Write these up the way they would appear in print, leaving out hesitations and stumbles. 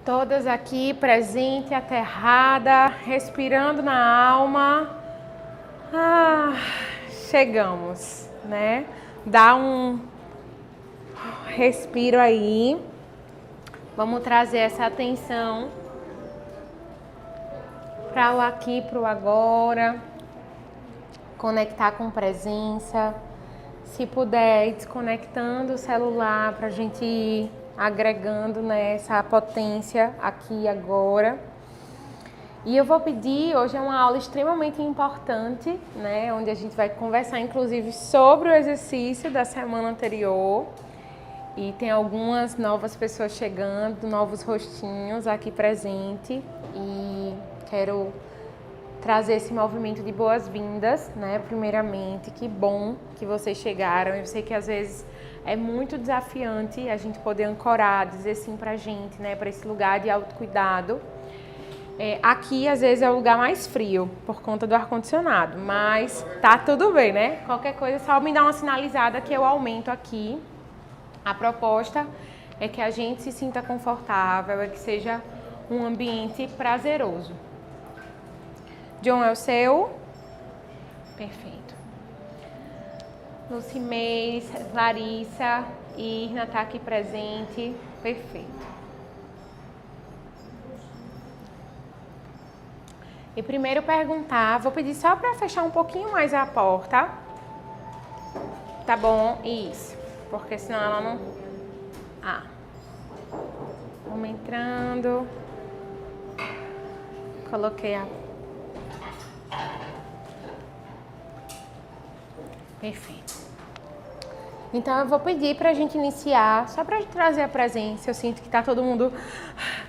Todas aqui presente, aterrada, respirando na alma. Chegamos, né? Dá um respiro aí. Vamos trazer essa atenção para o aqui, para o agora. Conectar com presença. Se puder, ir desconectando o celular para a gente ir agregando, né, essa potência aqui e agora. E eu vou pedir, hoje é uma aula extremamente importante, né, onde a gente vai conversar inclusive sobre o exercício da semana anterior. E tem algumas novas pessoas chegando, novos rostinhos aqui presente. E quero trazer esse movimento de boas-vindas, né? Primeiramente, que bom que vocês chegaram. Eu sei que às vezes é muito desafiante a gente poder ancorar, dizer sim pra gente, né? Para esse lugar de autocuidado. Aqui, às vezes, é o lugar mais frio, por conta do ar-condicionado, mas tá tudo bem, né? Qualquer coisa, só me dá uma sinalizada que eu aumento aqui. A proposta é que a gente se sinta confortável, é que seja um ambiente prazeroso. John é o seu? Perfeito. Lucimês, Larissa, Irna tá aqui presente. Perfeito. E primeiro perguntar, vou pedir só para fechar um pouquinho mais a porta. Tá bom? Isso. Porque senão ela não... Vamos entrando. Coloquei a... Perfeito. Então eu vou pedir pra gente iniciar, só pra gente trazer a presença. Eu sinto que tá todo mundo,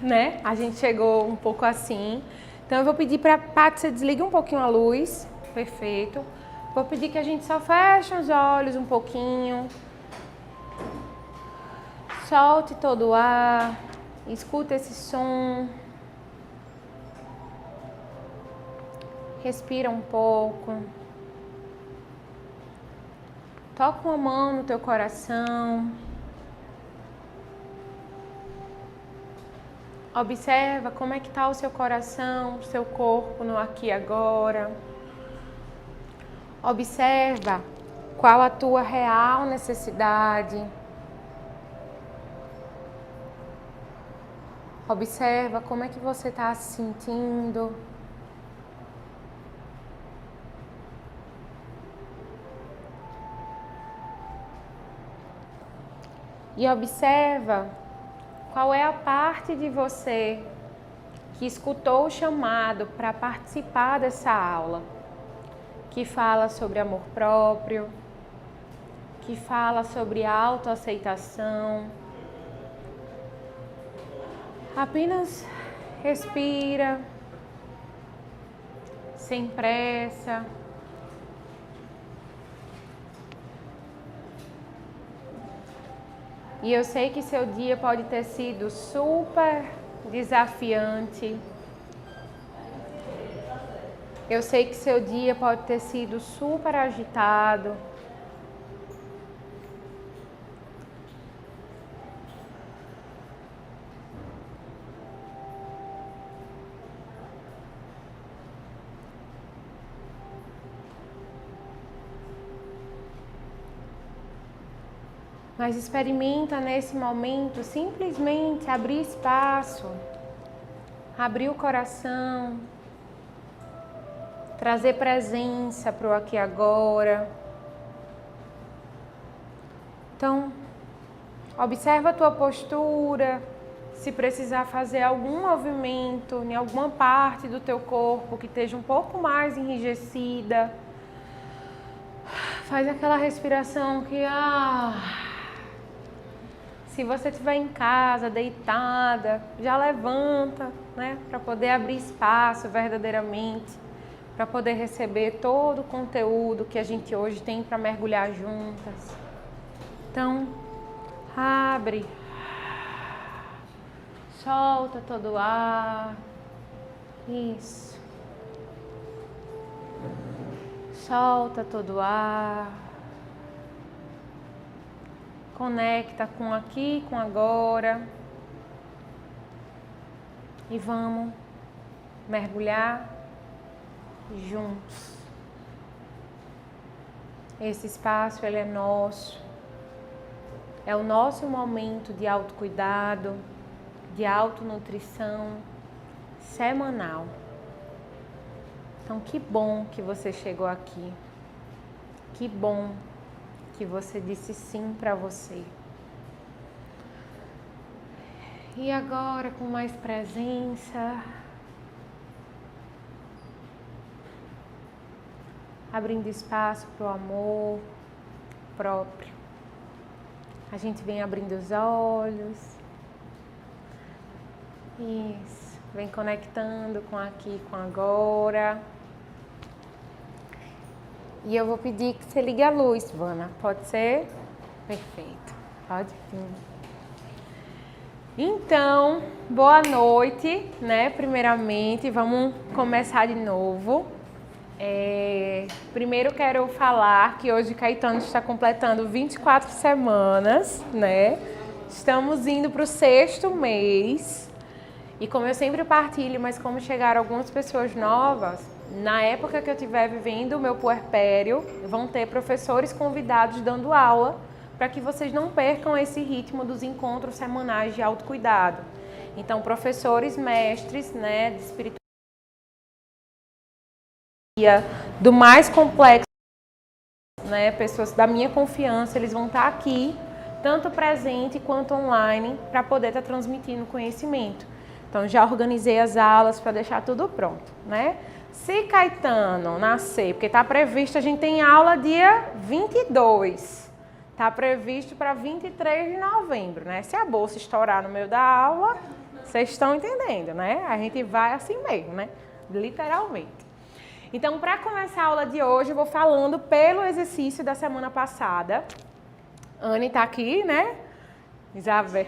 né? A gente chegou um pouco assim. Então eu vou pedir pra Paty, você desliga um pouquinho a luz. Perfeito. Vou pedir que a gente só feche os olhos um pouquinho. Solte todo o ar. Escuta esse som. Respira um pouco. Toca uma mão no teu coração. Observa como é que está o seu coração, o seu corpo no aqui e agora. Observa qual a tua real necessidade. Observa como é que você está se sentindo. E observa qual é a parte de você que escutou o chamado para participar dessa aula, que fala sobre amor próprio, que fala sobre autoaceitação. Apenas respira, sem pressa. E eu sei que seu dia pode ter sido super desafiante. Eu sei que seu dia pode ter sido super agitado. Mas experimenta nesse momento simplesmente abrir espaço, abrir o coração, trazer presença para o aqui e agora. Então, observa a tua postura, se precisar fazer algum movimento em alguma parte do teu corpo que esteja um pouco mais enrijecida. Faz aquela respiração que... Se você estiver em casa, deitada, já levanta, né? Para poder abrir espaço verdadeiramente, para poder receber todo o conteúdo que a gente hoje tem para mergulhar juntas. Então, abre, solta todo o ar. Isso. Solta todo o ar. Conecta com aqui, com agora. e vamos mergulhar juntos. Esse espaço, ele é nosso. É o nosso momento de autocuidado, de autonutrição semanal. Então, que bom que você chegou aqui. Que bom que você disse sim para você. E agora, com mais presença, abrindo espaço para o amor próprio. A gente vem abrindo os olhos. Isso. Vem conectando com aqui, com agora. E eu vou pedir que você ligue a luz, Vana. Pode ser? Perfeito. Pode vir. Então, boa noite, né? Primeiramente, vamos começar de novo. Primeiro quero falar que hoje Caetano está completando 24 semanas, né? Estamos indo para o 6º mês. E como eu sempre partilho, mas como chegaram algumas pessoas novas, na época que eu estiver vivendo o meu puerpério, vão ter professores convidados dando aula para que vocês não percam esse ritmo dos encontros semanais de autocuidado. Então, professores, mestres, né, de espiritualidade, do mais complexo, né, pessoas da minha confiança, eles vão estar aqui, tanto presente quanto online, para poder estar transmitindo conhecimento. Então, já organizei as aulas para deixar tudo pronto, né? Se Caetano nascer, porque está previsto, a gente tem aula dia 22, está previsto para 23 de novembro, né? Se a bolsa estourar no meio da aula, vocês estão entendendo, né? A gente vai assim mesmo, né? Literalmente. Então, para começar a aula de hoje, eu vou falando pelo exercício da semana passada. Anne está aqui, né? Isabel,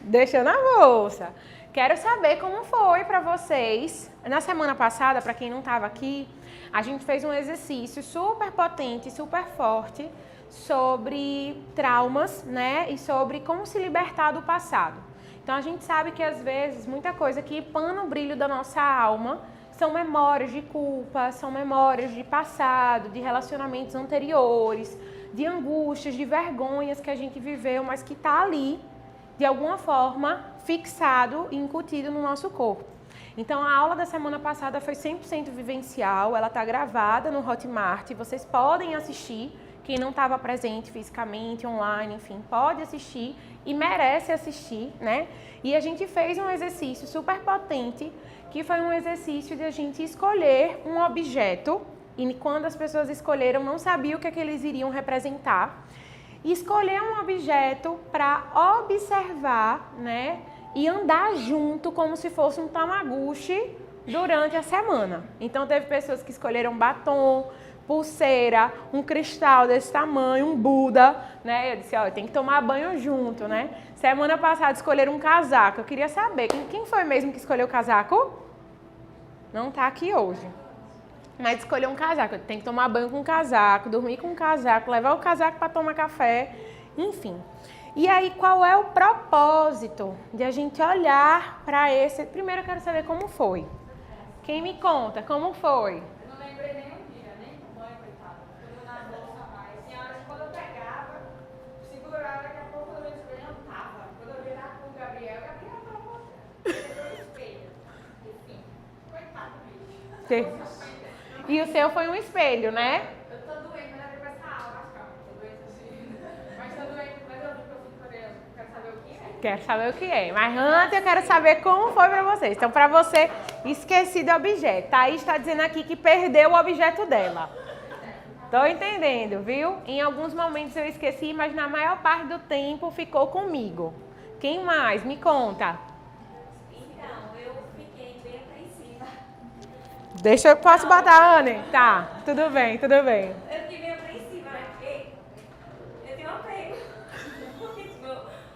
deixando a bolsa. Quero saber como foi para vocês. Na semana passada, para quem não estava aqui, a gente fez um exercício super potente, super forte sobre traumas, né? E sobre como se libertar do passado. Então, a gente sabe que às vezes muita coisa que pana o brilho da nossa alma são memórias de culpa, são memórias de passado, de relacionamentos anteriores, de angústias, de vergonhas que a gente viveu, mas que está ali, de alguma forma, fixado e incutido no nosso corpo. Então, a aula da semana passada foi 100% vivencial, ela está gravada no Hotmart, vocês podem assistir, quem não estava presente fisicamente, online, enfim, pode assistir e merece assistir, né? E a gente fez um exercício super potente, que foi um exercício de a gente escolher um objeto, e quando as pessoas escolheram, não sabiam o que é que eles iriam representar, e escolher um objeto para observar, né, e andar junto como se fosse um Tamagotchi durante a semana. Então, teve pessoas que escolheram batom, pulseira, um cristal desse tamanho, um Buda, né? Eu disse, ó, tem que tomar banho junto, né? Semana passada escolheram um casaco. Eu queria saber, quem foi mesmo que escolheu o casaco? Não tá aqui hoje. Mas escolheu um casaco. Tem que tomar banho com o casaco, dormir com o casaco, levar o casaco para tomar café, enfim. E aí, qual é o propósito de a gente olhar para esse... Primeiro eu quero saber como foi. Quem me conta, como foi? Não lembrei nem um dia, nem com banho, coitado. Eu na bolsa mais. Tinha hora que quando eu pegava, segurava, daqui a pouco eu levantava. Quando eu virava com o Gabriel estava voltando. Pegou o espelho. Enfim, coitado mesmo. E o seu foi um espelho, né? Eu tô doente, mas eu vou essa aula, acho que tô doente assim. Mas tô doente, mas eu vi que eu fico curiosa. Quero saber o que é. Quero saber o que é. Mas antes eu quero saber como foi pra vocês. Então, pra você, esqueci do objeto. Thaís está dizendo aqui que perdeu o objeto dela. Tô entendendo, viu? Em alguns momentos eu esqueci, mas na maior parte do tempo ficou comigo. Quem mais? Me conta. Então, eu fiquei bem apreensiva. Posso botar, Anne? Tá, tudo bem, tudo bem. Eu fiquei bem apreensiva, né? Porque eu tenho apego. Porque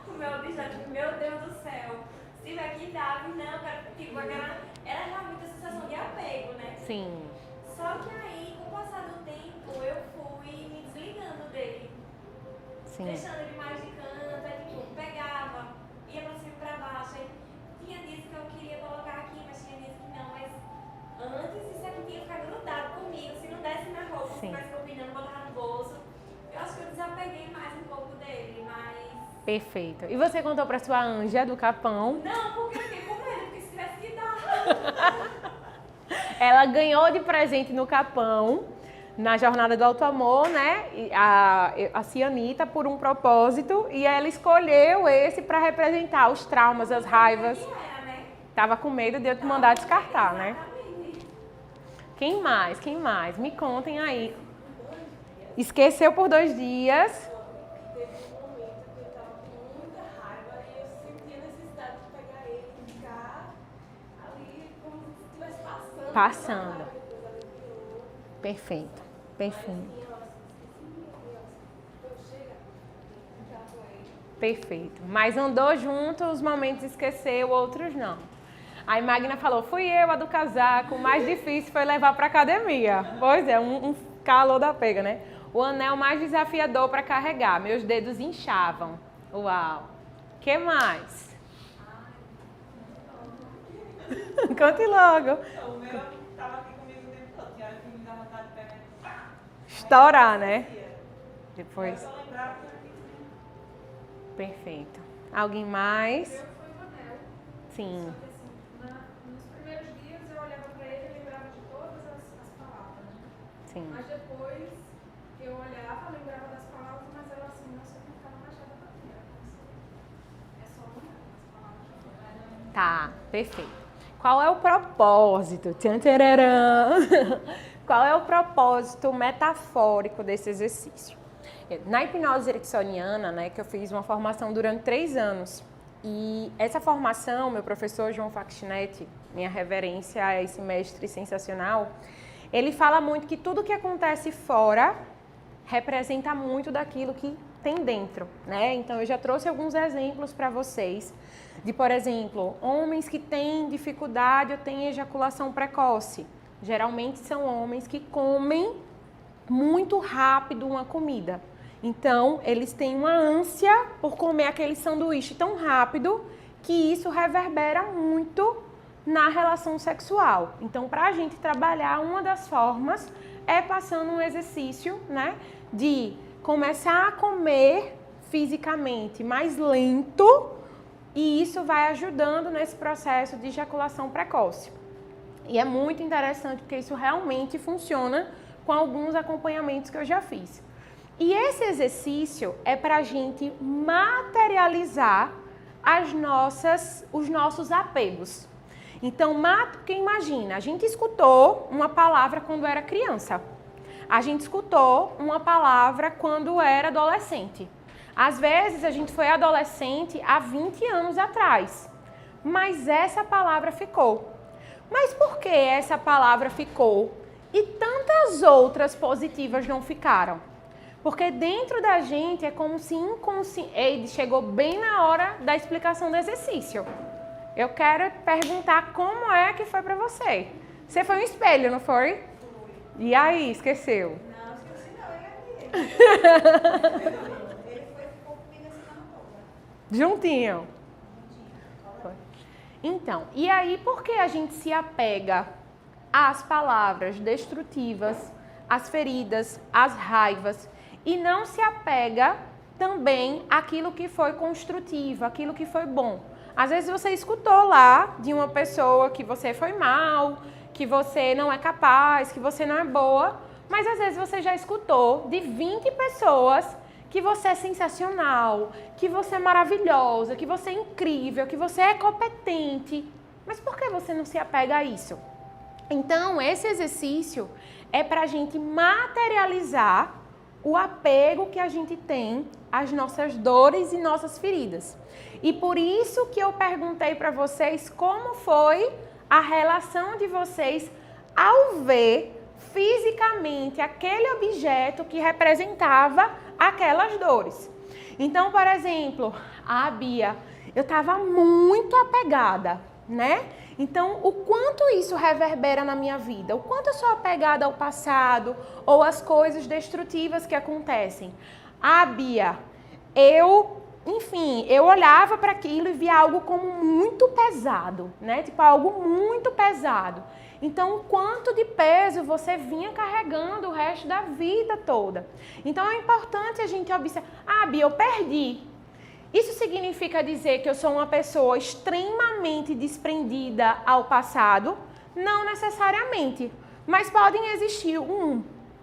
o meu objeto, meu Deus do céu, se vai que dá, não, cara, tipo, era realmente a sensação de apego, né? Sim. Só que aí, com o passar do tempo, eu fui me desligando dele. Sim. Deixando ele mais de canto, aí tipo, pegava, ia pra cima e pra baixo. Aí tinha dias que eu queria colocar Perfeito. E você contou para sua anja do Capão? Não, porque eu fiquei com medo, porque se tivesse que dar. Ela ganhou de presente no Capão, na Jornada do Alto Amor, né? A Cianita, por um propósito, e ela escolheu esse para representar os traumas, as raivas. Era, né? Tava com medo de eu te mandar descartar, né? Exatamente. Quem mais? Quem mais? Me contem aí. Esqueceu por 2 dias. Teve um momento que eu tava com muita raiva e eu senti a necessidade de pegar ele e ficar ali como se estivesse passando. Passando. Depois aliviou. Perfeito, perfeito, perfeito. Mas andou junto, os momentos esqueceu, outros não. Aí Magna falou, fui eu a do casaco, o mais difícil foi levar para academia. Pois é, um calor da pega, né? O anel mais desafiador para carregar, meus dedos inchavam. Uau! Que mais? Conte logo. O meu tava aqui comigo o tempo todo, tinha hora que me dá vontade de pegar e pá! Estourar, né? Depois. Eu só lembrava que eu tinha. Perfeito. Alguém mais? Eu fui o anel. Sim. Só que assim, nos primeiros dias eu olhava pra ele e lembrava de todas as palavras. Né? Sim. Mas depois eu olhava, lembrava das palavras, mas ela assim, nossa, eu não ficava mais nada pra mim. Era como se é só uma das palavras. Tá, perfeito. Qual é o propósito? Tchan, tchararã. Qual é o propósito metafórico desse exercício? Na hipnose ericksoniana, né, que eu fiz uma formação durante 3 anos, e essa formação, meu professor João Facchinetti, minha reverência a esse mestre sensacional, ele fala muito que tudo que acontece fora representa muito daquilo que tem dentro, né? Então eu já trouxe alguns exemplos para vocês de, por exemplo, homens que têm dificuldade ou têm ejaculação precoce. Geralmente são homens que comem muito rápido uma comida. Então, eles têm uma ânsia por comer aquele sanduíche tão rápido que isso reverbera muito na relação sexual. Então, para a gente trabalhar, uma das formas é passando um exercício, né, de começar a comer fisicamente mais lento, e isso vai ajudando nesse processo de ejaculação precoce. E é muito interessante porque isso realmente funciona com alguns acompanhamentos que eu já fiz. E esse exercício é para a gente materializar os nossos apegos. Então, porque imagina, a gente escutou uma palavra quando era criança. A gente escutou uma palavra quando era adolescente. Às vezes, a gente foi adolescente há 20 anos atrás. Mas essa palavra ficou. Mas por que essa palavra ficou e tantas outras positivas não ficaram? Porque dentro da gente é como se inconsciente... Chegou bem na hora da explicação do exercício. Eu quero perguntar como é que foi pra você. Você foi um espelho, não foi? Fui. E aí, esqueceu? Não, esqueci não, ele ficou comigo assim na roupa. Juntinho. Então, e aí por que a gente se apega às palavras destrutivas, às feridas, às raivas, e não se apega também àquilo que foi construtivo, àquilo que foi bom? Às vezes você escutou lá de uma pessoa que você foi mal, que você não é capaz, que você não é boa, mas às vezes você já escutou de 20 pessoas que você é sensacional, que você é maravilhosa, que você é incrível, que você é competente. Mas por que você não se apega a isso? Então, esse exercício é para a gente materializar o apego que a gente tem às nossas dores e nossas feridas. E por isso que eu perguntei para vocês como foi a relação de vocês ao ver fisicamente aquele objeto que representava aquelas dores. Então, por exemplo, a Bia, eu estava muito apegada, né? Então, o quanto isso reverbera na minha vida? O quanto eu sou apegada ao passado ou às coisas destrutivas que acontecem? A Bia, eu olhava para aquilo e via algo como muito pesado, né? Tipo, algo muito pesado. Então, o quanto de peso você vinha carregando o resto da vida toda. Então, é importante a gente observar. Ah, Bia, eu perdi. Isso significa dizer que eu sou uma pessoa extremamente desprendida ao passado? Não necessariamente, mas podem existir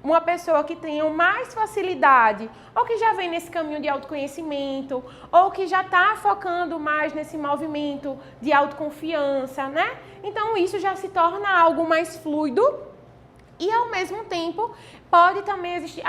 uma pessoa que tenha mais facilidade, ou que já vem nesse caminho de autoconhecimento, ou que já está focando mais nesse movimento de autoconfiança, né? Então isso já se torna algo mais fluido e ao mesmo tempo pode também existir,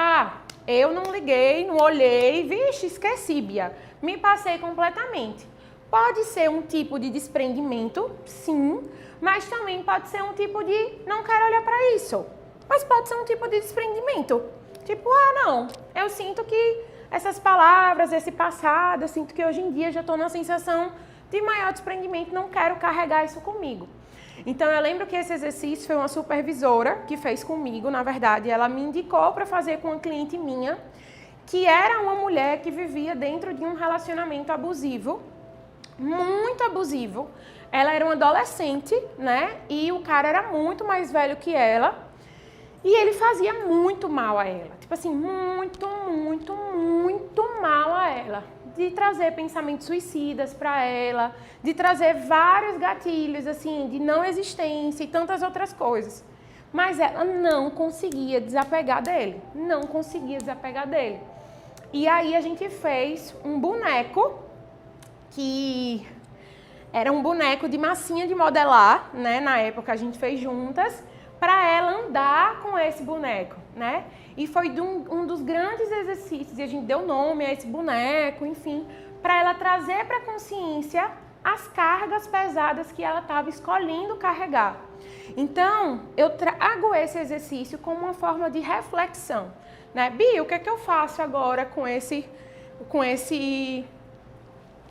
eu não liguei, não olhei, vixe, esqueci, Bia, me passei completamente. Pode ser um tipo de desprendimento, sim, mas também pode ser um tipo de não quero olhar para isso. Mas pode ser um tipo de desprendimento. Tipo, não, eu sinto que essas palavras, esse passado, eu sinto que hoje em dia já estou numa sensação de maior desprendimento, não quero carregar isso comigo. Então eu lembro que esse exercício foi uma supervisora que fez comigo, na verdade, ela me indicou para fazer com uma cliente minha, que era uma mulher que vivia dentro de um relacionamento abusivo, muito abusivo. Ela era uma adolescente, né? E o cara era muito mais velho que ela. E ele fazia muito mal a ela. Tipo assim, muito, muito, muito mal a ela. De trazer pensamentos suicidas para ela, de trazer vários gatilhos, assim, de não existência e tantas outras coisas. Mas ela não conseguia desapegar dele. Não conseguia desapegar dele. E aí a gente fez um boneco que era um boneco de massinha de modelar, né? Na época a gente fez juntas, para ela andar com esse boneco, né? E foi um dos grandes exercícios, e a gente deu nome a esse boneco, enfim, para ela trazer para a consciência as cargas pesadas que ela estava escolhendo carregar. Então, eu trago esse exercício como uma forma de reflexão, né? Bia, o que é que eu faço agora com esse...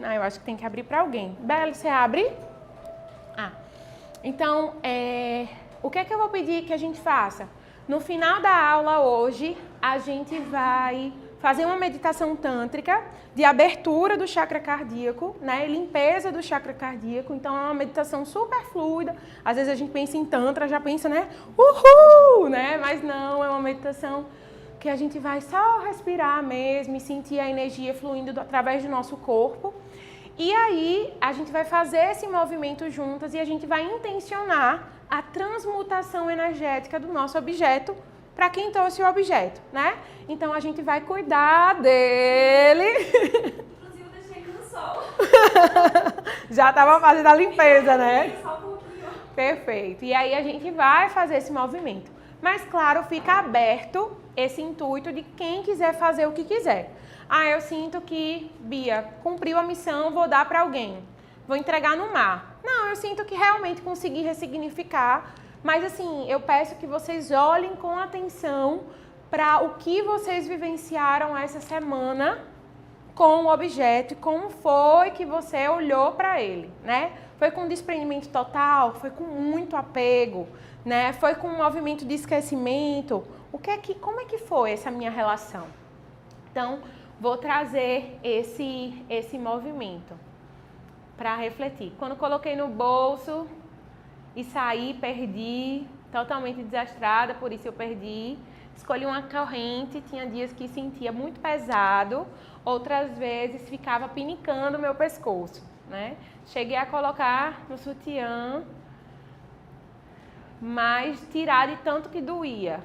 eu acho que tem que abrir para alguém. Bela, você abre? Então, o que é que eu vou pedir que a gente faça? No final da aula hoje, a gente vai fazer uma meditação tântrica de abertura do chakra cardíaco, né? Limpeza do chakra cardíaco. Então, é uma meditação super fluida. Às vezes a gente pensa em tantra, já pensa, né? Uhul! Né? Mas não, é uma meditação que a gente vai só respirar mesmo e sentir a energia fluindo através do nosso corpo. E aí, a gente vai fazer esse movimento juntas e a gente vai intencionar a transmutação energética do nosso objeto para quem trouxe o objeto, né? Então, a gente vai cuidar dele. Inclusive, eu deixei ele no sol. Já estava fazendo a limpeza, né? Só um pouquinho. Perfeito. E aí, a gente vai fazer esse movimento. Mas, claro, fica aberto esse intuito de quem quiser fazer o que quiser. Eu sinto que, Bia, cumpriu a missão, vou dar para alguém. Vou entregar no mar. Não, eu sinto que realmente consegui ressignificar. Mas, assim, eu peço que vocês olhem com atenção para o que vocês vivenciaram essa semana com o objeto e como foi que você olhou para ele, né? Foi com desprendimento total? Foi com muito apego, né? Foi com um movimento de esquecimento? Como é que foi essa minha relação? Então, vou trazer esse movimento para refletir. Quando coloquei no bolso e saí, perdi, totalmente desastrada, por isso eu perdi. Escolhi uma corrente, tinha dias que sentia muito pesado, outras vezes ficava pinicando o meu pescoço, né? Cheguei a colocar no sutiã, mas tirar de tanto que doía.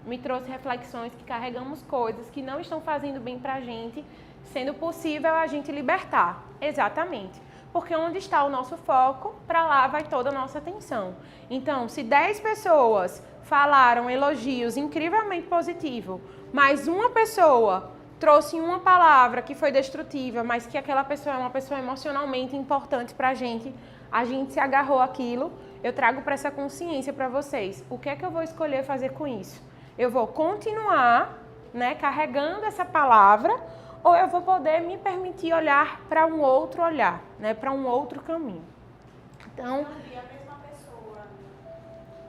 Me trouxe reflexões que carregamos coisas que não estão fazendo bem pra gente, sendo possível a gente libertar. Exatamente. Porque onde está o nosso foco, para lá vai toda a nossa atenção. Então, se 10 pessoas falaram elogios incrivelmente positivos, mas uma pessoa trouxe uma palavra que foi destrutiva, mas que aquela pessoa é uma pessoa emocionalmente importante pra gente, a gente se agarrou àquilo, eu trago para essa consciência para vocês. O que é que eu vou escolher fazer com isso? Eu vou continuar, né, carregando essa palavra, ou eu vou poder me permitir olhar para um outro olhar, né, para um outro caminho. Então, A mesma pessoa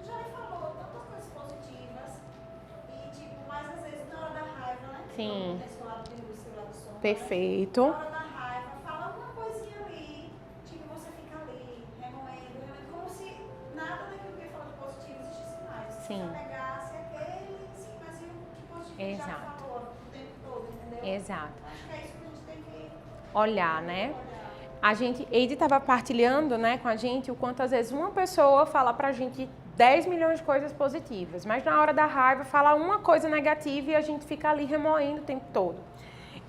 já me falou tantas coisas positivas e, tipo, mas às vezes na hora da raiva, né? Sim. Esse lado de luz, esse lado de sombra, Perfeito. Na hora da raiva, fala alguma coisinha ali, tipo, você fica ali, remoendo, como se nada daquilo que ele falou de positivo existisse mais. Sim. Se pegasse aquele, sim, mas e o que positivo ele já Exato. falou o tempo todo, entendeu? Exato. Acho que é isso que a gente tem que olhar, né? Eide estava partilhando, né, com a gente o quanto às vezes uma pessoa fala pra gente 10 milhões de coisas positivas, mas na hora da raiva fala uma coisa negativa e a gente fica ali remoendo o tempo todo.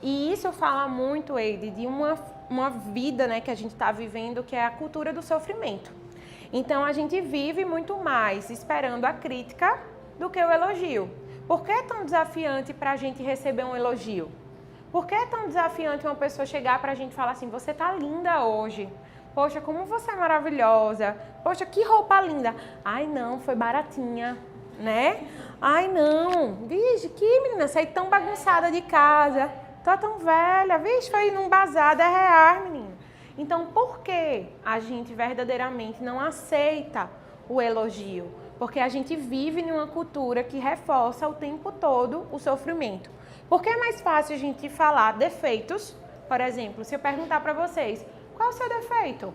E isso fala muito, Eide, de uma vida, né, que a gente está vivendo, que é a cultura do sofrimento. Então a gente vive muito mais esperando a crítica do que o elogio. Por que é tão desafiante para a gente receber um elogio? Por que é tão desafiante uma pessoa chegar para a gente e falar assim, você tá linda hoje? Poxa, como você é maravilhosa. Poxa, que roupa linda. Ai, não, foi baratinha, né? Ai, não. Vixe, que menina, saí tão bagunçada de casa. Tô tão velha. Vixe, foi num bazar, 10 reais, menina. Então, por que a gente verdadeiramente não aceita o elogio? Porque a gente vive em uma cultura que reforça o tempo todo o sofrimento. Porque é mais fácil a gente falar defeitos, por exemplo, se eu perguntar para vocês, qual é o seu defeito?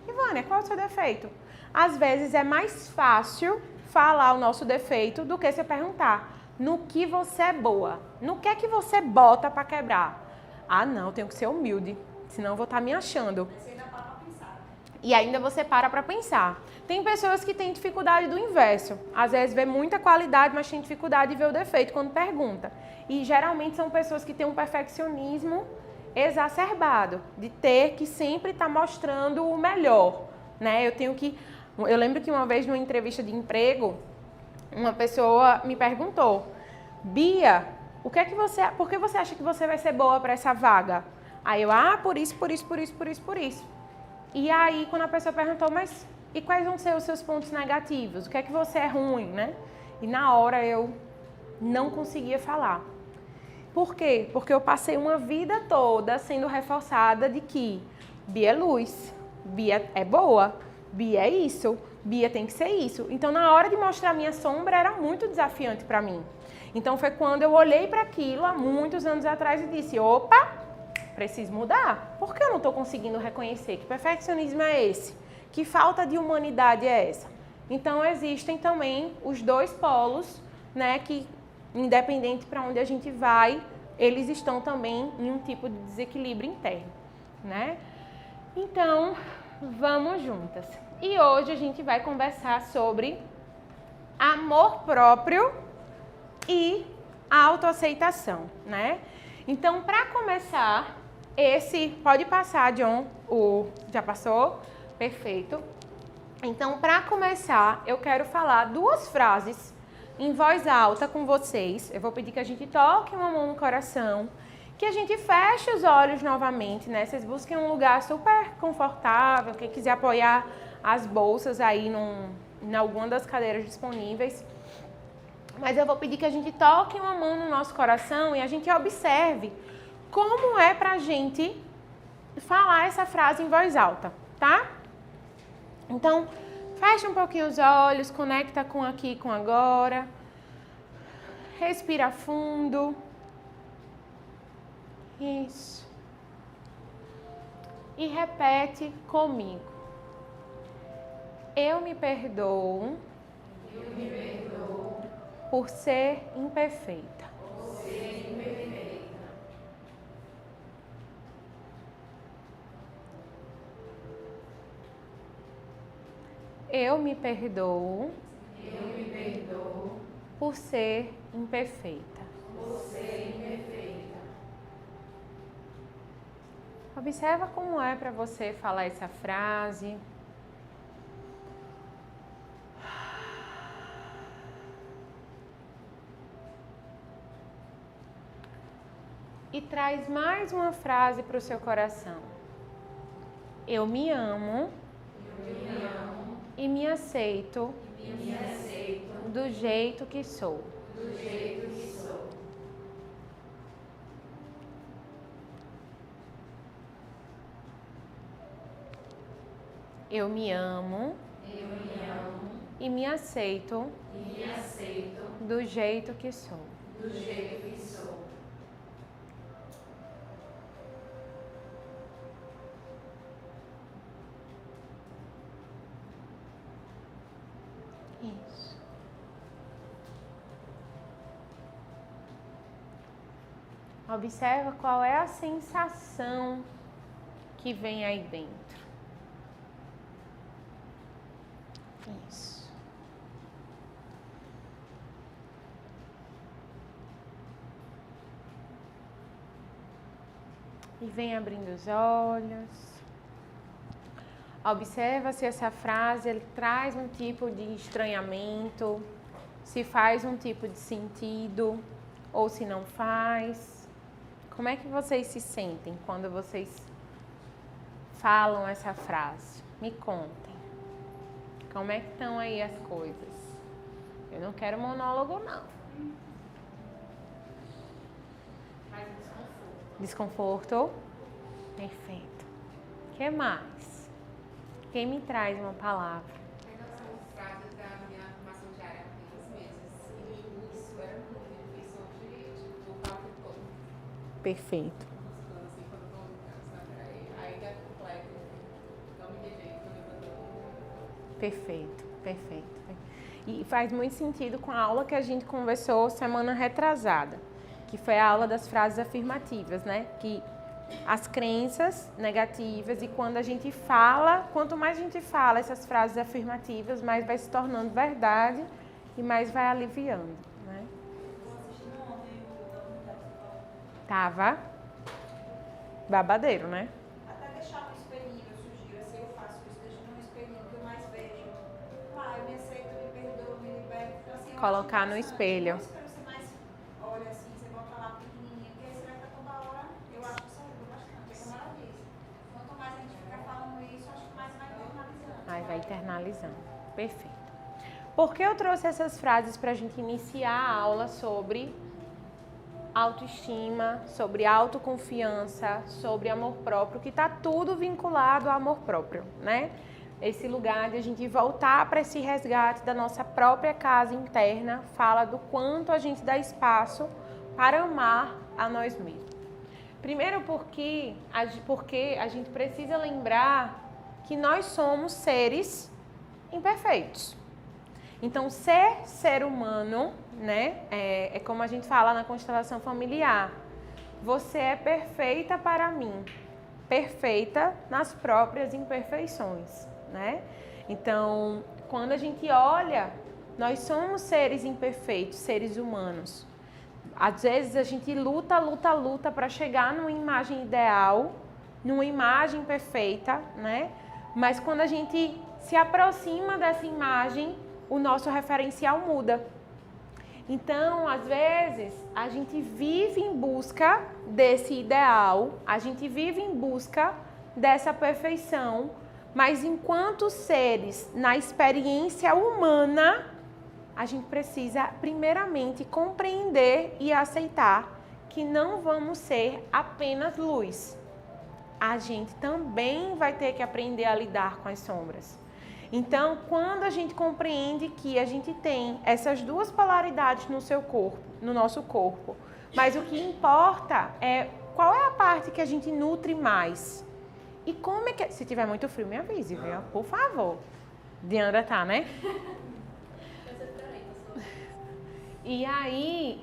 Ivânia, qual é o seu defeito? Às vezes é mais fácil falar o nosso defeito do que se eu perguntar no que você é boa. No que é que você bota para quebrar? Ah, não, eu tenho que ser humilde, senão eu vou estar me achando. E ainda você para pensar. Tem pessoas que têm dificuldade do inverso. Às vezes vê muita qualidade, mas tem dificuldade de ver o defeito quando pergunta. E geralmente são pessoas que têm um perfeccionismo exacerbado, de ter que sempre estar mostrando o melhor, né? Eu lembro que uma vez numa entrevista de emprego, uma pessoa me perguntou: Bia, por que você acha que você vai ser boa para essa vaga? Aí eu, por isso. E aí, quando a pessoa perguntou, mas e quais vão ser os seus pontos negativos? O que é que você é ruim, né? E na hora eu não conseguia falar. Por quê? Porque eu passei uma vida toda sendo reforçada de que Bia é luz, Bia é boa, Bia é isso, Bia tem que ser isso. Então, na hora de mostrar a minha sombra, era muito desafiante para mim. Então, foi quando eu olhei para aquilo há muitos anos atrás e disse, opa, preciso mudar. Por que eu não estou conseguindo reconhecer? Que perfeccionismo é esse? Que falta de humanidade é essa? Então, existem também os dois polos, né, que, independente para onde a gente vai, eles estão também em um tipo de desequilíbrio interno, né? Então, vamos juntas. E hoje a gente vai conversar sobre amor próprio e autoaceitação, né? Então, para começar, pode passar, John, já passou? Perfeito. Então, para começar, eu quero falar duas frases em voz alta com vocês. Eu vou pedir que a gente toque uma mão no coração, que a gente feche os olhos novamente, né? Vocês busquem um lugar super confortável, quem quiser apoiar as bolsas aí em alguma das cadeiras disponíveis. Mas eu vou pedir que a gente toque uma mão no nosso coração e a gente observe como é pra gente falar essa frase em voz alta, tá? Então, fecha um pouquinho os olhos, conecta com aqui e com agora. Respira fundo. Isso. E repete comigo. Eu me perdoo. Por ser imperfeita. Eu me perdoo. Por ser imperfeita. Observa como é para você falar essa frase. E traz mais uma frase para o seu coração. Eu me amo. E me aceito. Do jeito que sou. Eu me amo. E me aceito. Do jeito que sou. Isso. Observa qual é a sensação que vem aí dentro. Isso. E vem abrindo os olhos. Observa se essa frase ele traz um tipo de estranhamento, se faz um tipo de sentido ou se não faz. Como é que vocês se sentem quando vocês falam essa frase? Me contem. Como é que estão aí as coisas? Eu não quero monólogo, não. Mais desconforto. Desconforto? Perfeito. O que mais? Quem me traz uma palavra? Ainda são frases da minha formação diária há 3 meses. E no início era muito difícil de voltar o tempo todo. Perfeito. Buscando assim, quando eu tô cansada. Aí dá completo. Não me rejeito, não. Perfeito, perfeito. E faz muito sentido com a aula que a gente conversou semana retrasada, que foi a aula das frases afirmativas, né? Que as crenças negativas e quando a gente fala, quanto mais a gente fala essas frases afirmativas, mais vai se tornando verdade e mais vai aliviando, né? Eu assistindo ontem o documentário que você falou. Tava babadeiro, né? Até deixar no espelhinho, eu sugiro, assim eu faço isso, deixo no espelhinho que eu mais vejo. Eu me aceito, me perdoo, me liberto. Então, assim, eu Colocar acho no interessante. espelho. No espelho você mais olha assim, você bota lá pequenininho, porque aí você vai ficar toda hora, eu acho que isso ajuda bastante, é como ela disse. Quanto mais a gente ficar falando isso, acho que mais vai internalizando. Aí vai internalizando. Perfeito. Por que eu trouxe essas frases para a gente iniciar a aula sobre autoestima, sobre autoconfiança, sobre amor próprio, que está tudo vinculado ao amor próprio, né? Esse lugar de a gente voltar para esse resgate da nossa própria casa interna, fala do quanto a gente dá espaço para amar a nós mesmos. Primeiro porque a gente precisa lembrar que nós somos seres imperfeitos. Então, ser humano, né, é como a gente fala na constelação familiar. Você é perfeita para mim, perfeita nas próprias imperfeições, né? Então, quando a gente olha, nós somos seres imperfeitos, seres humanos. Às vezes a gente luta para chegar numa imagem ideal, numa imagem perfeita, né? Mas quando a gente se aproxima dessa imagem, o nosso referencial muda. Então, às vezes, a gente vive em busca desse ideal, a gente vive em busca dessa perfeição, mas enquanto seres na experiência humana, a gente precisa, primeiramente, compreender e aceitar que não vamos ser apenas luz. A gente também vai ter que aprender a lidar com as sombras. Então, quando a gente compreende que a gente tem essas duas polaridades no seu corpo, no nosso corpo, mas o que importa é qual é a parte que a gente nutre mais. E como é que... Se tiver muito frio, me avise, viu? Por favor. Diandra tá, né? E aí,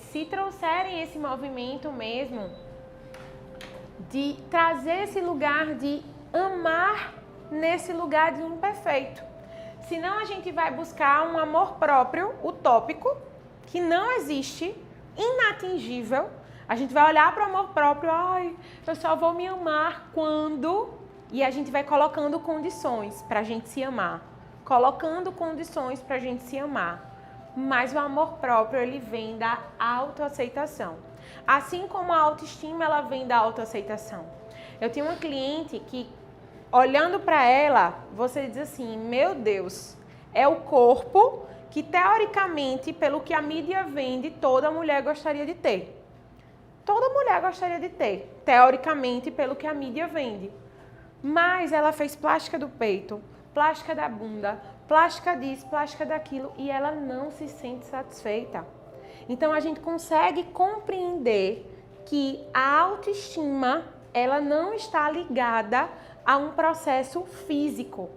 se trouxerem esse movimento mesmo de trazer esse lugar de amar nesse lugar de imperfeito. Senão a gente vai buscar um amor próprio utópico, que não existe, inatingível. A gente vai olhar para o amor próprio, ai, eu só vou me amar quando... E a gente vai colocando condições para a gente se amar. Colocando condições para a gente se amar. Mas o amor próprio, ele vem da autoaceitação. Assim como a autoestima, ela vem da autoaceitação. Eu tinha uma cliente que, olhando para ela, você diz assim, meu Deus, é o corpo que teoricamente, pelo que a mídia vende, toda mulher gostaria de ter. Toda mulher gostaria de ter, teoricamente, pelo que a mídia vende. Mas ela fez plástica do peito, plástica da bunda, plástica disso, plástica daquilo, e ela não se sente satisfeita. Então a gente consegue compreender que a autoestima, ela não está ligada a um processo físico.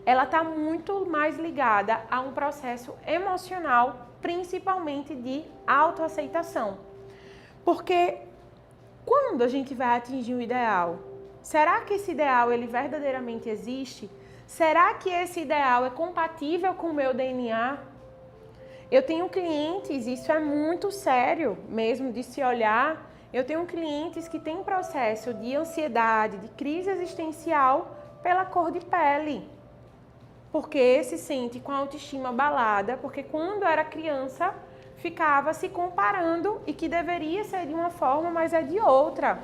Ela está muito mais ligada a um processo emocional, principalmente de autoaceitação. Porque quando a gente vai atingir o ideal? Será que esse ideal ele verdadeiramente existe? Será que esse ideal é compatível com o meu DNA? Eu tenho clientes, isso é muito sério mesmo de se olhar. Eu tenho clientes que têm processo de ansiedade, de crise existencial pela cor de pele. Porque se sente com a autoestima abalada, porque quando era criança ficava se comparando e que deveria ser de uma forma, mas é de outra.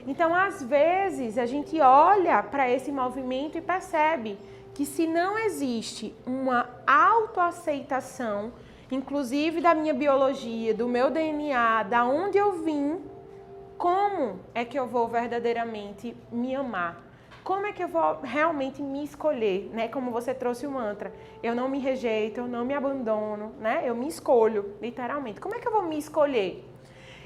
Então, às vezes, a gente olha para esse movimento e percebe que se não existe uma autoaceitação, inclusive da minha biologia, do meu DNA, da onde eu vim, como é que eu vou verdadeiramente me amar? Como é que eu vou realmente me escolher, né? Como você trouxe o mantra, eu não me rejeito, eu não me abandono, né? Eu me escolho, literalmente. Como é que eu vou me escolher?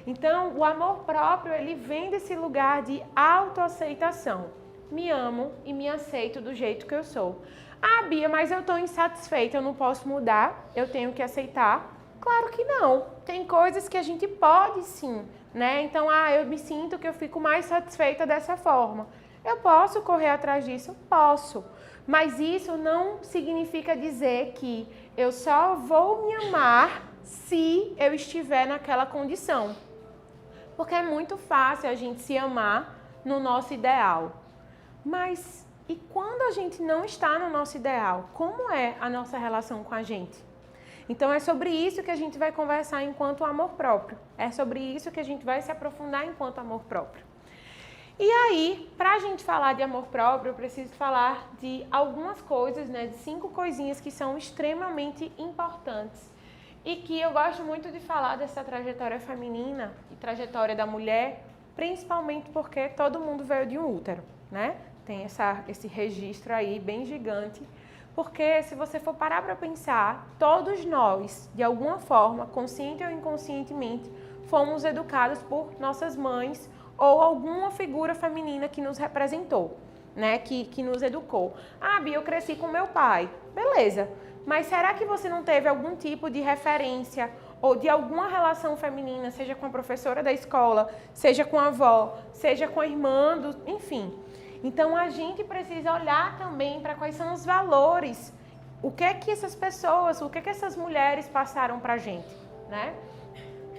Então, o amor próprio, ele vem desse lugar de autoaceitação. Me amo e me aceito do jeito que eu sou. Ah, Bia, mas eu estou insatisfeita, eu não posso mudar, eu tenho que aceitar. Claro que não. Tem coisas que a gente pode sim, né? Então, eu me sinto que eu fico mais satisfeita dessa forma. Eu posso correr atrás disso? Posso. Mas isso não significa dizer que eu só vou me amar se eu estiver naquela condição. Porque é muito fácil a gente se amar no nosso ideal. Mas e quando a gente não está no nosso ideal? Como é a nossa relação com a gente? Então é sobre isso que a gente vai conversar enquanto amor próprio. É sobre isso que a gente vai se aprofundar enquanto amor próprio. E aí, para a gente falar de amor próprio, eu preciso falar de algumas coisas, né? De 5 coisinhas que são extremamente importantes. E que eu gosto muito de falar dessa trajetória feminina e trajetória da mulher, principalmente porque todo mundo veio de um útero, né? Tem esse registro aí bem gigante. Porque se você for parar para pensar, todos nós, de alguma forma, consciente ou inconscientemente, fomos educados por nossas mães ou alguma figura feminina que nos representou, né? Que nos educou. Ah, Bia, eu cresci com meu pai. Beleza. Mas será que você não teve algum tipo de referência ou de alguma relação feminina, seja com a professora da escola, seja com a avó, seja com a irmã, enfim. Então a gente precisa olhar também para quais são os valores, o que é que essas pessoas, o que é que essas mulheres passaram para a gente, né?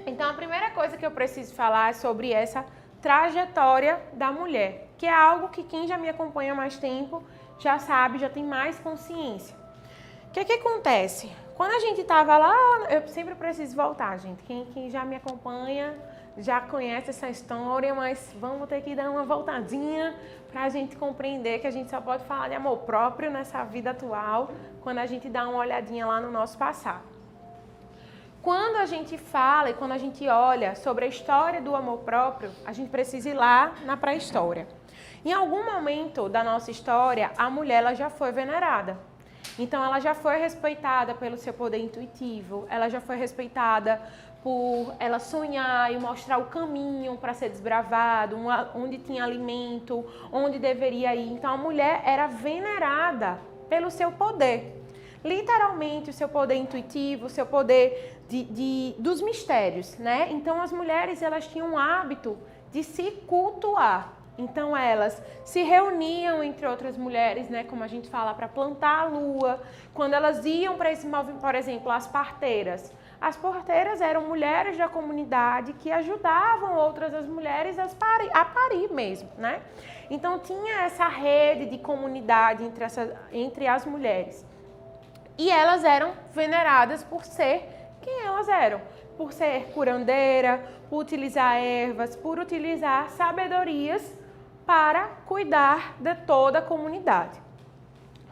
Então a primeira coisa que eu preciso falar é sobre essa trajetória da mulher, que é algo que quem já me acompanha há mais tempo já sabe, já tem mais consciência. O que acontece? Quando a gente estava lá, eu sempre preciso voltar, gente. Quem já me acompanha já conhece essa história, mas vamos ter que dar uma voltadinha para a gente compreender que a gente só pode falar de amor próprio nessa vida atual quando a gente dá uma olhadinha lá no nosso passado. Quando a gente fala e quando a gente olha sobre a história do amor próprio, a gente precisa ir lá na pré-história. Em algum momento da nossa história, a mulher ela já foi venerada. Então, ela já foi respeitada pelo seu poder intuitivo, ela já foi respeitada por ela sonhar e mostrar o caminho para ser desbravado, onde tinha alimento, onde deveria ir. Então, a mulher era venerada pelo seu poder. Literalmente, o seu poder intuitivo, o seu poder dos mistérios, né? Então, as mulheres, elas tinham o hábito de se cultuar. Então, elas se reuniam entre outras mulheres, né, como a gente fala, para plantar a lua. Quando elas iam para esse movimento, por exemplo, as parteiras. As parteiras eram mulheres da comunidade que ajudavam outras as mulheres a parir mesmo, né? Então, tinha essa rede de comunidade entre as mulheres. E elas eram veneradas por ser quem elas eram. Por ser curandeira, por utilizar ervas, por utilizar sabedorias para cuidar de toda a comunidade.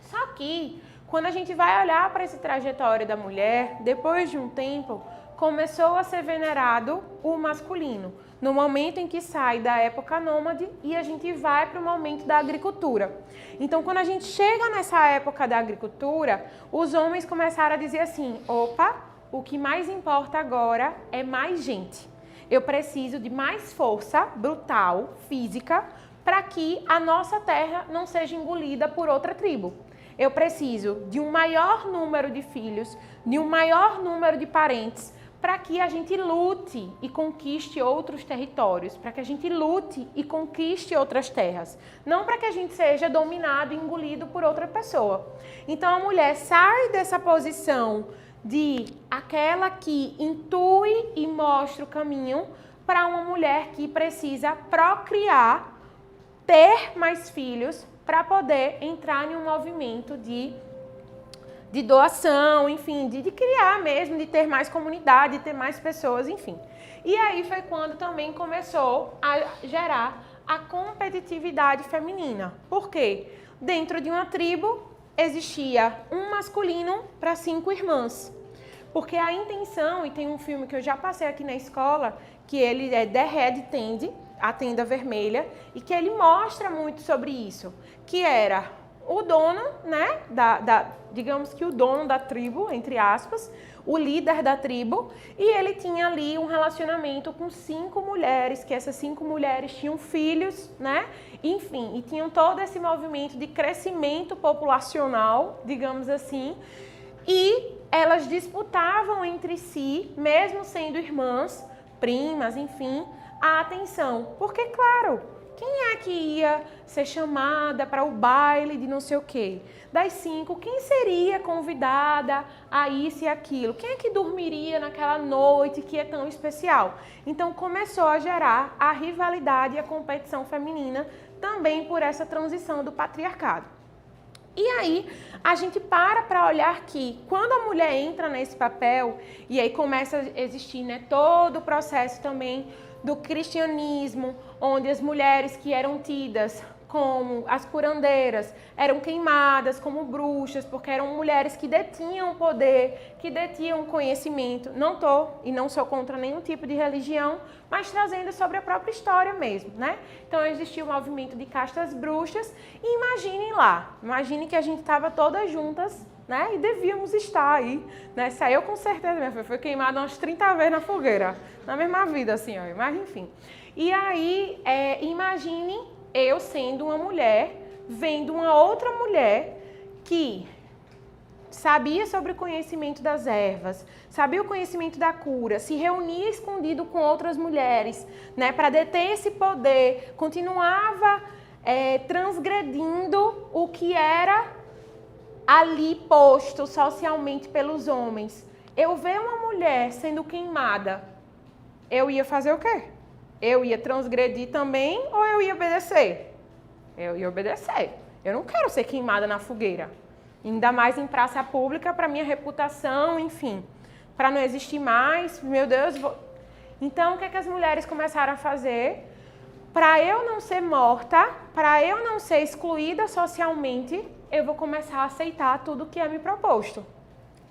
Só que, quando a gente vai olhar para essa trajetória da mulher, depois de um tempo, começou a ser venerado o masculino. No momento em que sai da época nômade e a gente vai para o momento da agricultura. Então, quando a gente chega nessa época da agricultura, os homens começaram a dizer assim, opa, o que mais importa agora é mais gente. Eu preciso de mais força brutal, física, para que a nossa terra não seja engolida por outra tribo. Eu preciso de um maior número de filhos, de um maior número de parentes, para que a gente lute e conquiste outros territórios, para que a gente lute e conquiste outras terras, não para que a gente seja dominado e engolido por outra pessoa. Então a mulher sai dessa posição de aquela que intui e mostra o caminho para uma mulher que precisa procriar, ter mais filhos para poder entrar em um movimento de doação, enfim, de criar mesmo, de ter mais comunidade, de ter mais pessoas, enfim. E aí foi quando também começou a gerar a competitividade feminina. Por quê? Dentro de uma tribo existia um masculino para 5 irmãs. Porque a intenção, e tem um filme que eu já passei aqui na escola, que ele é The Red Tent, a tenda vermelha, e que ele mostra muito sobre isso, que era o dono, né, digamos que o dono da tribo, entre aspas, o líder da tribo, e ele tinha ali um relacionamento com 5 mulheres, que essas 5 mulheres tinham filhos, né, enfim, e tinham todo esse movimento de crescimento populacional, digamos assim, e elas disputavam entre si, mesmo sendo irmãs, primas, enfim, a atenção, porque, claro, quem é que ia ser chamada para o baile de não sei o quê? Das 5, quem seria convidada a isso e aquilo? Quem é que dormiria naquela noite que é tão especial? Então começou a gerar a rivalidade e a competição feminina também por essa transição do patriarcado. E aí a gente para olhar que quando a mulher entra nesse papel, e aí começa a existir, né, todo o processo também do cristianismo, onde as mulheres que eram tidas como as curandeiras eram queimadas como bruxas, porque eram mulheres que detinham poder, que detinham conhecimento. Não sou contra nenhum tipo de religião, mas trazendo sobre a própria história mesmo, né? Então existia o movimento de castas bruxas, e imaginem lá, imagine que a gente estava todas juntas, né? E devíamos estar aí, né? Saiu com certeza, minha filha, foi queimada umas 30 vezes na fogueira, na mesma vida, assim, ó, mas enfim. E aí, imagine eu sendo uma mulher, vendo uma outra mulher que sabia sobre o conhecimento das ervas, sabia o conhecimento da cura, se reunia escondido com outras mulheres, né, para deter esse poder, continuava transgredindo o que era ali posto socialmente pelos homens. Eu ver uma mulher sendo queimada, eu ia fazer o quê? Eu ia transgredir também ou eu ia obedecer? Eu ia obedecer. Eu não quero ser queimada na fogueira. Ainda mais em praça pública, para minha reputação, enfim. Para não existir mais, meu Deus. Então, o que é que as mulheres começaram a fazer? Para eu não ser morta, para eu não ser excluída socialmente, eu vou começar a aceitar tudo que é me proposto.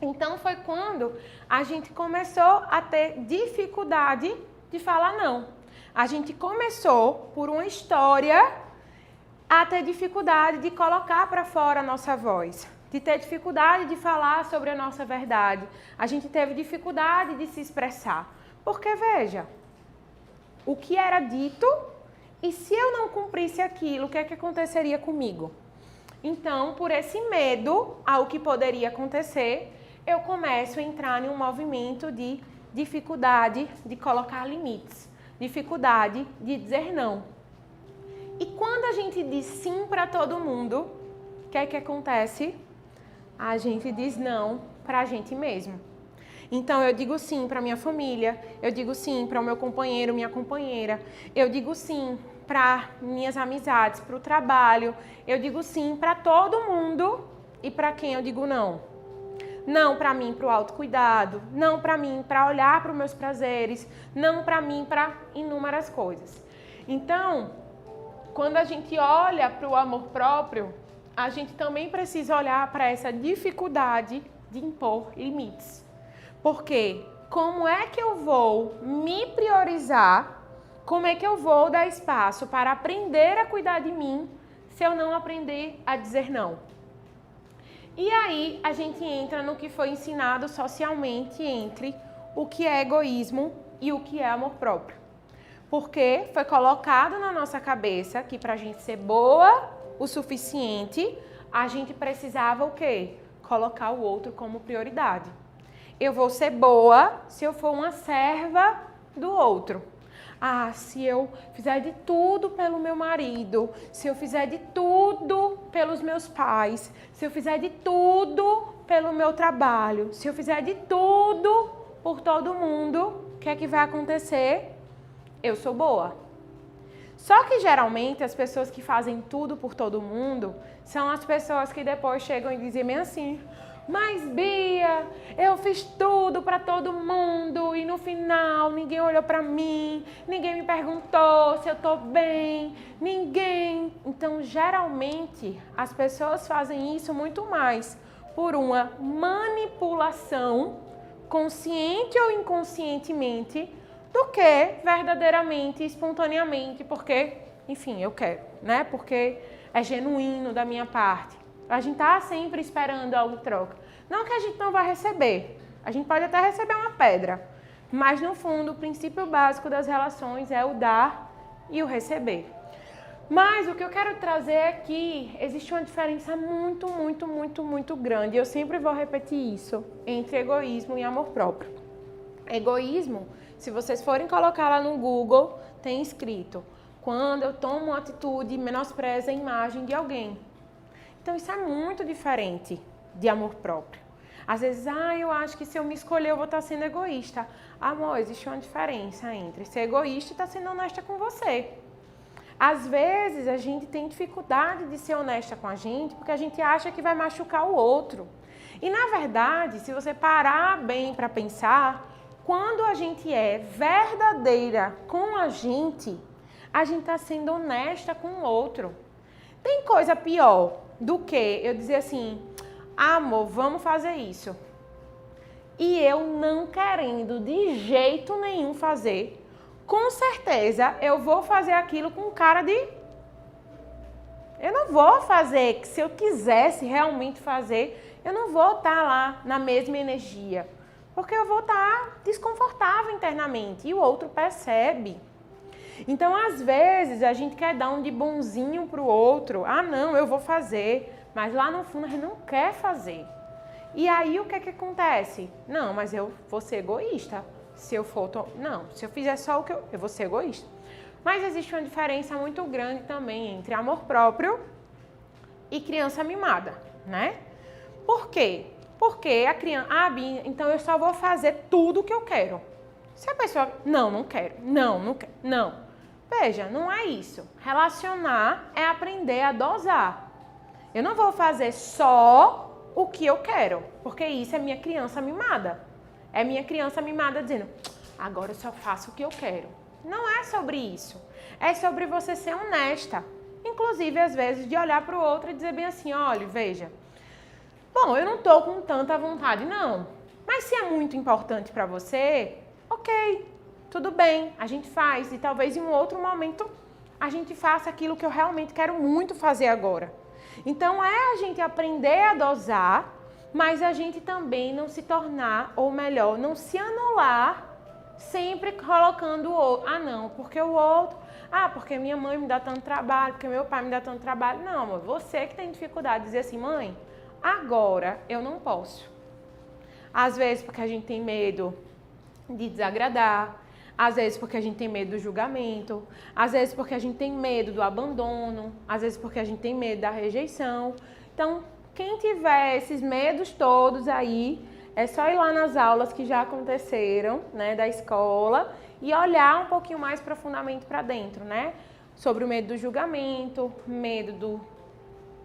Então, foi quando a gente começou a ter dificuldade de falar não. A gente começou, por uma história, a ter dificuldade de colocar para fora a nossa voz, de ter dificuldade de falar sobre a nossa verdade. A gente teve dificuldade de se expressar. Porque, veja, o que era dito, e se eu não cumprisse aquilo, o que é que aconteceria comigo? Então, por esse medo ao que poderia acontecer, eu começo a entrar em um movimento de dificuldade de colocar limites, dificuldade de dizer não. E quando a gente diz sim para todo mundo, o que é que acontece? A gente diz não para a gente mesmo. Então eu digo sim para minha família, eu digo sim para o meu companheiro, minha companheira, eu digo sim para minhas amizades, para o trabalho, eu digo sim para todo mundo, e para quem eu digo não? Não para mim, para o autocuidado, não para mim, para olhar para os meus prazeres, não para mim, para inúmeras coisas. Então, quando a gente olha para o amor próprio, a gente também precisa olhar para essa dificuldade de impor limites. Porque como é que eu vou me priorizar, como é que eu vou dar espaço para aprender a cuidar de mim se eu não aprender a dizer não? E aí a gente entra no que foi ensinado socialmente entre o que é egoísmo e o que é amor próprio. Porque foi colocado na nossa cabeça que para a gente ser boa o suficiente, a gente precisava o quê? Colocar o outro como prioridade. Eu vou ser boa se eu for uma serva do outro. Ah, se eu fizer de tudo pelo meu marido, se eu fizer de tudo pelos meus pais, se eu fizer de tudo pelo meu trabalho, se eu fizer de tudo por todo mundo, o que é que vai acontecer? Eu sou boa. Só que geralmente as pessoas que fazem tudo por todo mundo são as pessoas que depois chegam e dizem bem assim: mas Bia, eu fiz tudo para todo mundo e no final ninguém olhou para mim, ninguém me perguntou se eu tô bem, ninguém. Então, geralmente, as pessoas fazem isso muito mais por uma manipulação, consciente ou inconscientemente, do que verdadeiramente, espontaneamente, porque, enfim, eu quero, né? Porque é genuíno da minha parte. A gente tá sempre esperando algo em troca. Não que a gente não vai receber. A gente pode até receber uma pedra. Mas, no fundo, o princípio básico das relações é o dar e o receber. Mas o que eu quero trazer aqui, existe uma diferença muito grande. Eu sempre vou repetir isso, entre egoísmo e amor próprio. Egoísmo, se vocês forem colocar lá no Google, tem escrito: quando eu tomo uma atitude e menosprezo a imagem de alguém. Então, isso é muito diferente de amor próprio. Às vezes, eu acho que se eu me escolher, eu vou estar sendo egoísta. Amor, existe uma diferença entre ser egoísta e estar sendo honesta com você. Às vezes, a gente tem dificuldade de ser honesta com a gente porque a gente acha que vai machucar o outro. E, na verdade, se você parar bem para pensar, quando a gente é verdadeira com a gente está sendo honesta com o outro. Tem coisa pior do que eu dizer assim: amor, vamos fazer isso. E eu não querendo de jeito nenhum fazer, com certeza eu vou fazer aquilo com cara de... Eu não vou fazer, se eu quisesse realmente fazer, eu não vou estar lá na mesma energia. Porque eu vou estar desconfortável internamente e o outro percebe. Então, às vezes, a gente quer dar um de bonzinho pro outro. Ah, não, eu vou fazer. Mas lá no fundo a gente não quer fazer. E aí o que é que acontece? Não, mas eu vou ser egoísta. Se eu for... Não, se eu fizer só o que eu vou ser egoísta. Mas existe uma diferença muito grande também entre amor próprio e criança mimada, né? Por quê? Porque a criança... Bia, então eu só vou fazer tudo o que eu quero. Se a pessoa... Não quero. Não quero. Não. Veja, não é isso. Relacionar é aprender a dosar. Eu não vou fazer só o que eu quero, porque isso é minha criança mimada. É minha criança mimada dizendo: agora eu só faço o que eu quero. Não é sobre isso. É sobre você ser honesta. Inclusive, às vezes, de olhar para o outro e dizer bem assim: olha, veja, bom, eu não estou com tanta vontade, não. Mas se é muito importante para você, ok, tudo bem, a gente faz. E talvez em um outro momento a gente faça aquilo que eu realmente quero muito fazer agora. Então, é a gente aprender a dosar, mas a gente também não se tornar, ou melhor, não se anular, sempre colocando o outro. Não, porque o outro... porque minha mãe me dá tanto trabalho, porque meu pai me dá tanto trabalho. Não, amor, você que tem dificuldade de dizer assim: mãe, agora eu não posso. Às vezes porque a gente tem medo de desagradar, às vezes porque a gente tem medo do julgamento, às vezes porque a gente tem medo do abandono, às vezes porque a gente tem medo da rejeição. Então, quem tiver esses medos todos aí, é só ir lá nas aulas que já aconteceram, né, da escola, e olhar um pouquinho mais profundamente para dentro, né? Sobre o medo do julgamento, medo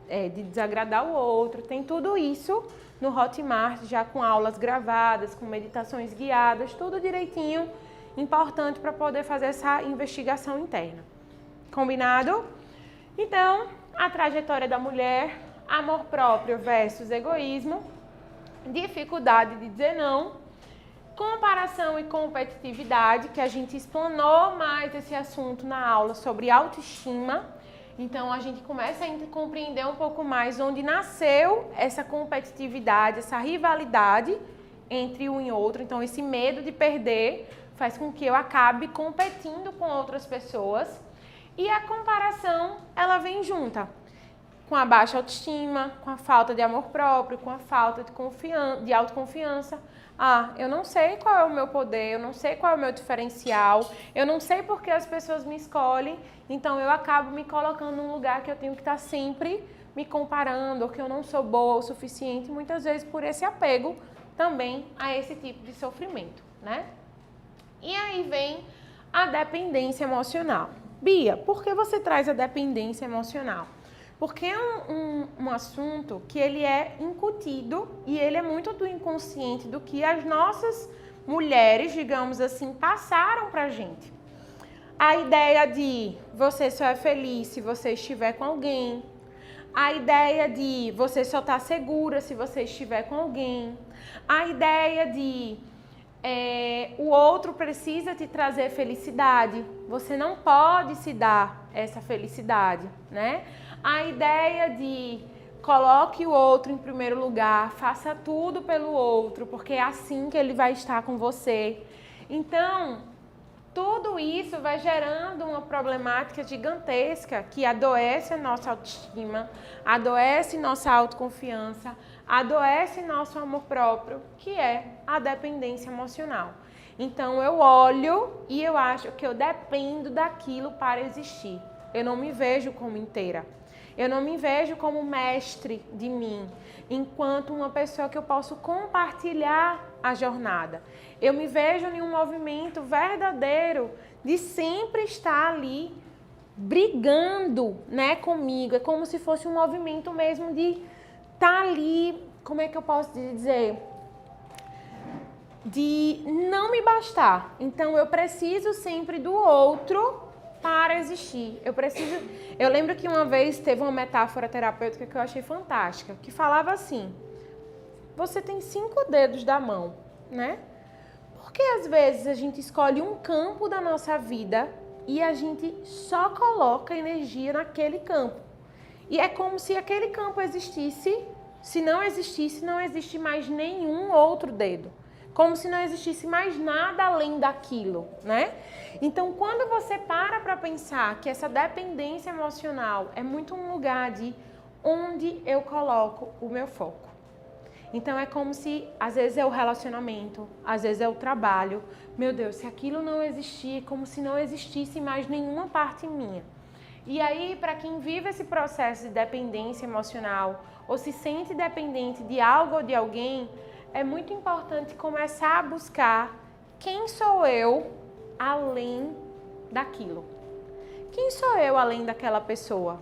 de desagradar o outro. Tem tudo isso no Hotmart, já com aulas gravadas, com meditações guiadas, tudo direitinho, importante para poder fazer essa investigação interna. Combinado? Então, a trajetória da mulher, amor próprio versus egoísmo, dificuldade de dizer não, comparação e competitividade, que a gente explanou mais esse assunto na aula sobre autoestima. Então, a gente começa a compreender um pouco mais onde nasceu essa competitividade, essa rivalidade entre um e outro. Então, esse medo de perder faz com que eu acabe competindo com outras pessoas. E a comparação, ela vem junta. com a baixa autoestima, com a falta de amor próprio, com a falta de autoconfiança. Ah, eu não sei qual é o meu poder, eu não sei qual é o meu diferencial, eu não sei por que as pessoas me escolhem, então eu acabo me colocando num lugar que eu tenho que estar sempre me comparando, ou que eu não sou boa o suficiente, muitas vezes por esse apego também a esse tipo de sofrimento, né? E aí vem a dependência emocional. Bia, por que você traz a dependência emocional? Porque é um assunto que ele é incutido e ele é muito do inconsciente do que as nossas mulheres, digamos assim, passaram pra gente. A ideia de você só é feliz se você estiver com alguém. A ideia de você só tá segura se você estiver com alguém. A ideia de o outro precisa te trazer felicidade. Você não pode se dar essa felicidade, né? A ideia de coloque o outro em primeiro lugar, faça tudo pelo outro, porque é assim que ele vai estar com você. Então, tudo isso vai gerando uma problemática gigantesca que adoece a nossa autoestima, adoece nossa autoconfiança, adoece nosso amor próprio, que é a dependência emocional. Então, eu olho e eu acho que eu dependo daquilo para existir. Eu não me vejo como inteira. Eu não me vejo como mestre de mim, enquanto uma pessoa que eu posso compartilhar a jornada. Eu me vejo em um movimento verdadeiro de sempre estar ali brigando, né, comigo. É como se fosse um movimento mesmo de estar ali, como é que eu posso dizer? De não me bastar. Então eu preciso sempre do outro para existir. Eu lembro que uma vez teve uma metáfora terapêutica que eu achei fantástica, que falava assim: você tem 5 dedos da mão, né? Porque às vezes a gente escolhe um campo da nossa vida e a gente só coloca energia naquele campo. E é como se aquele campo existisse, se não existisse, não existe mais nenhum outro dedo. Como se não existisse mais nada além daquilo, né? Então, quando você para pensar que essa dependência emocional é muito um lugar de onde eu coloco o meu foco. Então, é como se, às vezes é o relacionamento, às vezes é o trabalho. Meu Deus, se aquilo não existir, é como se não existisse mais nenhuma parte minha. E aí, para quem vive esse processo de dependência emocional ou se sente dependente de algo ou de alguém, é muito importante começar a buscar quem sou eu além daquilo. Quem sou eu além daquela pessoa?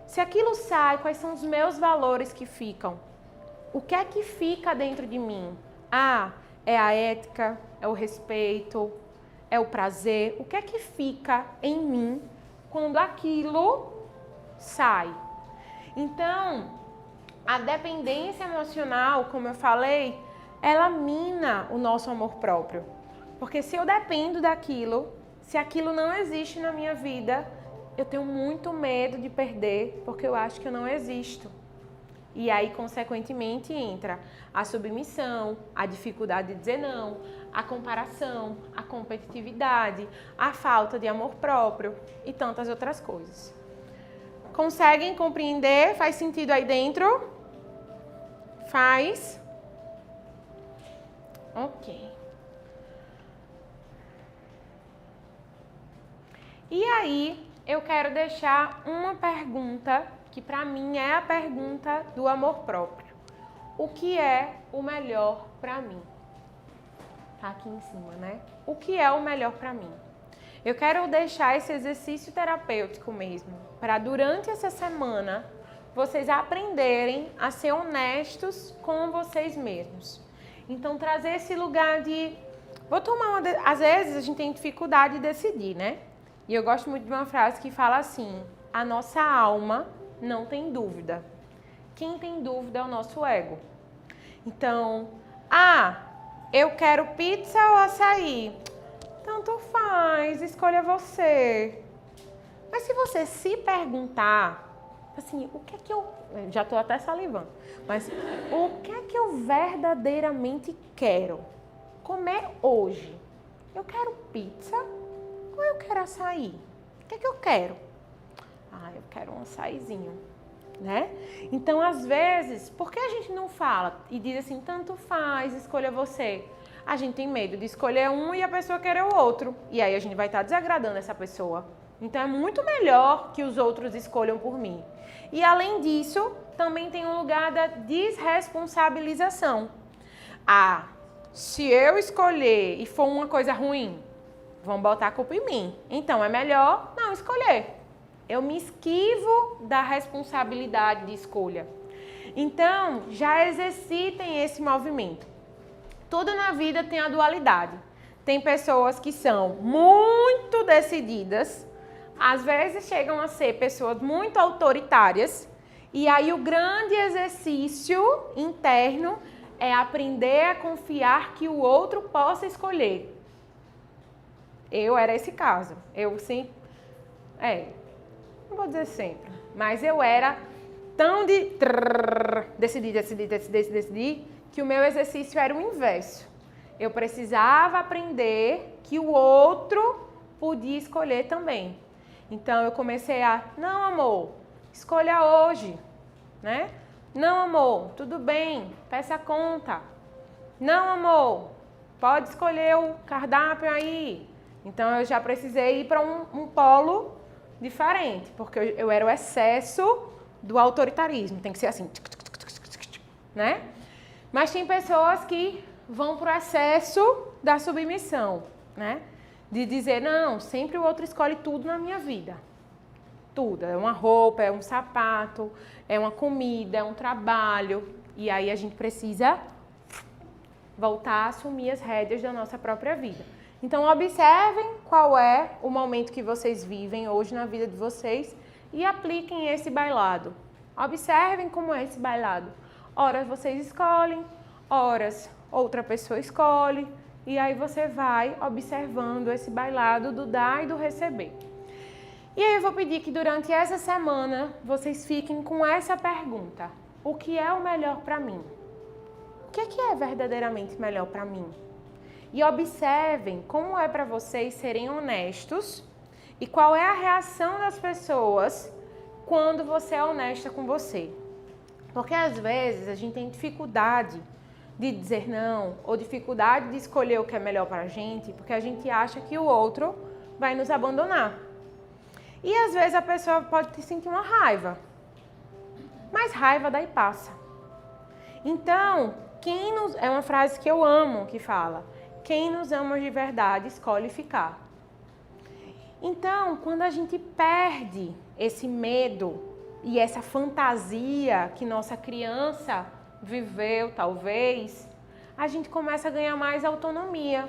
Se aquilo sai, quais são os meus valores que ficam? O que é que fica dentro de mim? Ah, é a ética, é o respeito, é o prazer. O que é que fica em mim quando aquilo sai? Então, a dependência emocional, como eu falei, ela mina o nosso amor próprio. Porque se eu dependo daquilo, se aquilo não existe na minha vida, eu tenho muito medo de perder, porque eu acho que eu não existo. E aí, consequentemente, entra a submissão, a dificuldade de dizer não, a comparação, a competitividade, a falta de amor próprio e tantas outras coisas. Conseguem compreender? Faz sentido aí dentro? Faz? Ok. E aí, eu quero deixar uma pergunta que para mim é a pergunta do amor próprio. O que é o melhor para mim? Tá aqui em cima, né? O que é o melhor para mim? Eu quero deixar esse exercício terapêutico mesmo, para durante essa semana vocês aprenderem a ser honestos com vocês mesmos. Então, trazer esse lugar de... Às vezes a gente tem dificuldade de decidir, né? E eu gosto muito de uma frase que fala assim: a nossa alma não tem dúvida. Quem tem dúvida é o nosso ego. Então, eu quero pizza ou açaí? Tanto faz, escolha você. Mas se você se perguntar, assim, o que é que eu já estou até salivando, mas o que é que eu verdadeiramente quero comer hoje? Eu quero pizza ou eu quero açaí? O que é que eu quero? Eu quero um açaizinho. né? Então, às vezes, por que a gente não fala e diz assim, tanto faz, escolha você? A gente tem medo de escolher um e a pessoa querer o outro. E aí a gente vai estar desagradando essa pessoa. Então, é muito melhor que os outros escolham por mim. E, além disso, também tem um lugar da desresponsabilização. Se eu escolher e for uma coisa ruim, vão botar a culpa em mim. Então, é melhor não escolher. Eu me esquivo da responsabilidade de escolha. Então, já exercitem esse movimento. Tudo na vida tem a dualidade. Tem pessoas que são muito decididas, às vezes chegam a ser pessoas muito autoritárias, e aí o grande exercício interno é aprender a confiar que o outro possa escolher. Eu era esse caso. Eu sim, não vou dizer sempre, mas eu era tão decidir, que o meu exercício era o inverso. Eu precisava aprender que o outro podia escolher também. Então eu comecei não, amor, escolha hoje, né? Não, amor, tudo bem, peça a conta. Não, amor, pode escolher o cardápio aí. Então eu já precisei ir para um polo diferente, porque eu era o excesso do autoritarismo, tem que ser assim, né? Mas tem pessoas que vão para o excesso da submissão, né? De dizer, não, sempre o outro escolhe tudo na minha vida. Tudo, é uma roupa, é um sapato, é uma comida, é um trabalho. E aí a gente precisa voltar a assumir as rédeas da nossa própria vida. Então observem qual é o momento que vocês vivem hoje na vida de vocês e apliquem esse bailado. Observem como é esse bailado. Horas vocês escolhem, horas outra pessoa escolhe, e aí você vai observando esse bailado do dar e do receber. E aí eu vou pedir que durante essa semana vocês fiquem com essa pergunta. O que é o melhor para mim? O que é verdadeiramente melhor para mim? E observem como é para vocês serem honestos e qual é a reação das pessoas quando você é honesta com você. Porque às vezes a gente tem dificuldade de dizer não ou dificuldade de escolher o que é melhor para a gente porque a gente acha que o outro vai nos abandonar. E às vezes a pessoa pode sentir uma raiva, mas raiva daí passa. Então, é uma frase que eu amo que fala, quem nos ama de verdade escolhe ficar. Então, quando a gente perde esse medo e essa fantasia que nossa criança viveu, talvez, a gente começa a ganhar mais autonomia.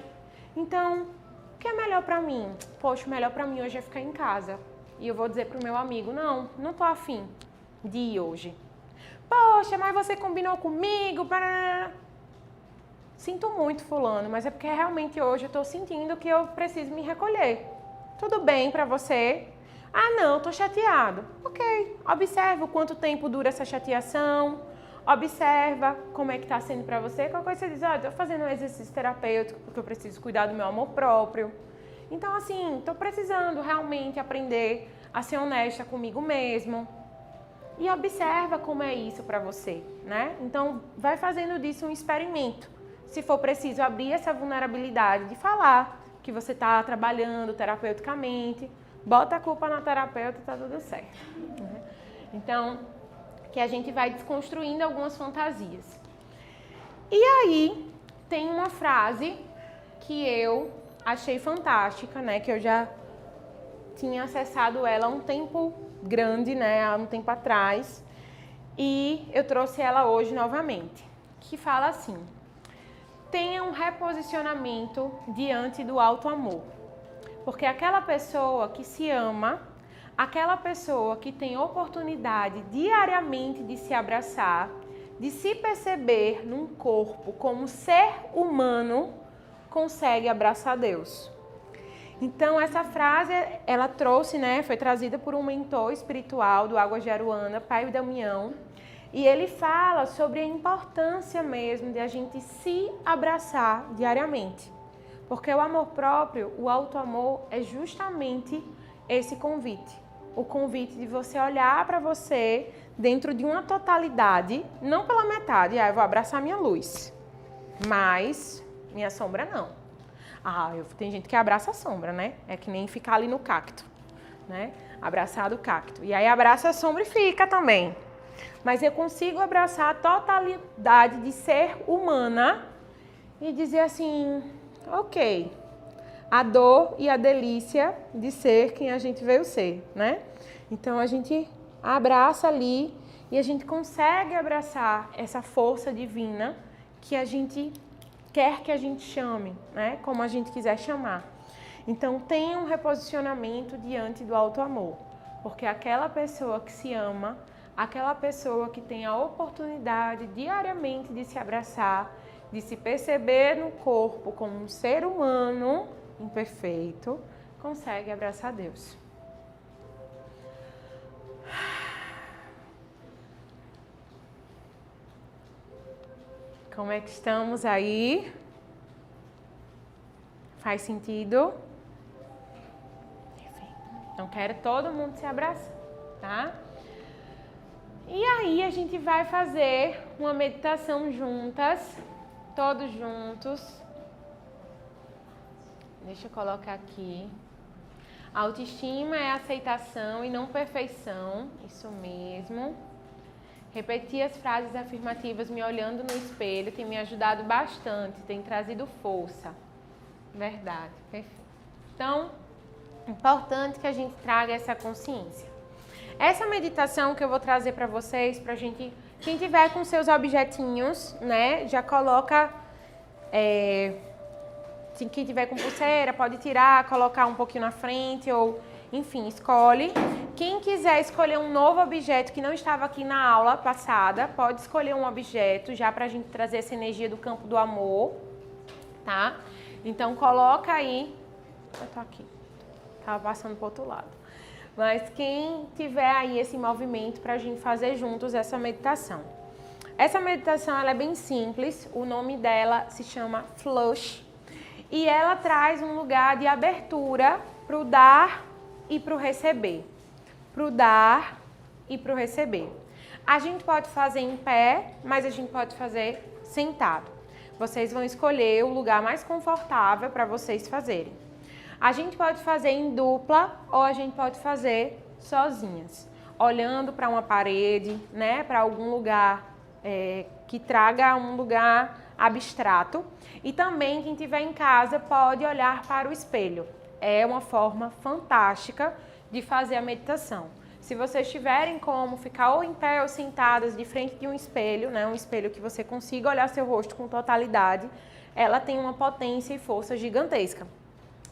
Então, o que é melhor pra mim? Poxa, o melhor pra mim hoje é ficar em casa. E eu vou dizer pro meu amigo, não tô afim de ir hoje. Poxa, mas você combinou comigo? Sinto muito, fulano, mas é porque realmente hoje eu tô sentindo que eu preciso me recolher. Tudo bem pra você? Não, tô chateado. Ok, observa o quanto tempo dura essa chateação. Observa como é que tá sendo pra você. Qualquer coisa você diz, tô fazendo um exercício terapêutico porque eu preciso cuidar do meu amor próprio. Então, assim, tô precisando realmente aprender a ser honesta comigo mesmo. E observa como é isso pra você, né? Então, vai fazendo disso um experimento. Se for preciso abrir essa vulnerabilidade de falar que você tá trabalhando terapeuticamente, bota a culpa na terapeuta e tá tudo certo. Então, que a gente vai desconstruindo algumas fantasias. E aí, tem uma frase que eu achei fantástica, né? Que eu já tinha acessado ela há um tempo grande, né? Há um tempo atrás. E eu trouxe ela hoje novamente. Que fala assim: tenha um reposicionamento diante do auto-amor. Porque aquela pessoa que se ama, aquela pessoa que tem oportunidade diariamente de se abraçar, de se perceber num corpo como ser humano, consegue abraçar Deus. Então essa frase, ela trouxe, né, foi trazida por um mentor espiritual do Águas de Aruana, Pai Damião, e ele fala sobre a importância mesmo de a gente se abraçar diariamente. Porque o amor próprio, o auto-amor, é justamente esse convite. O convite de você olhar para você, dentro de uma totalidade, não pela metade, eu vou abraçar minha luz, mas minha sombra não. Tem gente que abraça a sombra, né? É que nem ficar ali no cacto, né? Abraçar do cacto. E aí abraça a sombra e fica também. Mas eu consigo abraçar a totalidade de ser humana e dizer assim, ok, a dor e a delícia de ser quem a gente veio ser, né? Então a gente abraça ali e a gente consegue abraçar essa força divina que a gente quer que a gente chame, né? Como a gente quiser chamar. Então tem um reposicionamento diante do auto-amor, porque aquela pessoa que se ama, aquela pessoa que tem a oportunidade diariamente de se abraçar, de se perceber no corpo como um ser humano imperfeito, consegue abraçar Deus. Como é que estamos aí? Faz sentido? Então, quero todo mundo se abraçar, tá? E aí, a gente vai fazer uma meditação juntas, todos juntos. Deixa eu colocar aqui. Autoestima é aceitação e não perfeição, isso mesmo. Repetir as frases afirmativas me olhando no espelho tem me ajudado bastante, tem trazido força. Verdade, perfeito. Então, importante que a gente traga essa consciência. Essa meditação que eu vou trazer para vocês, pra gente, quem tiver com seus objetinhos, né, já coloca, quem tiver com pulseira pode tirar, colocar um pouquinho na frente ou, enfim, escolhe. Quem quiser escolher um novo objeto que não estava aqui na aula passada, pode escolher um objeto já pra gente trazer essa energia do campo do amor, tá? Então coloca aí, eu tô aqui, tava passando pro outro lado. Mas quem tiver aí esse movimento pra gente fazer juntos essa meditação. Essa meditação ela é bem simples, o nome dela se chama Flush e ela traz um lugar de abertura pro dar e pro receber. Pro dar e pro receber. A gente pode fazer em pé, mas a gente pode fazer sentado. Vocês vão escolher o lugar mais confortável para vocês fazerem. A gente pode fazer em dupla ou a gente pode fazer sozinhas, olhando para uma parede, né, para algum lugar que traga um lugar abstrato. E também quem estiver em casa pode olhar para o espelho. É uma forma fantástica de fazer a meditação. Se vocês tiverem como ficar ou em pé ou sentadas de frente de um espelho, né, um espelho que você consiga olhar seu rosto com totalidade, ela tem uma potência e força gigantesca.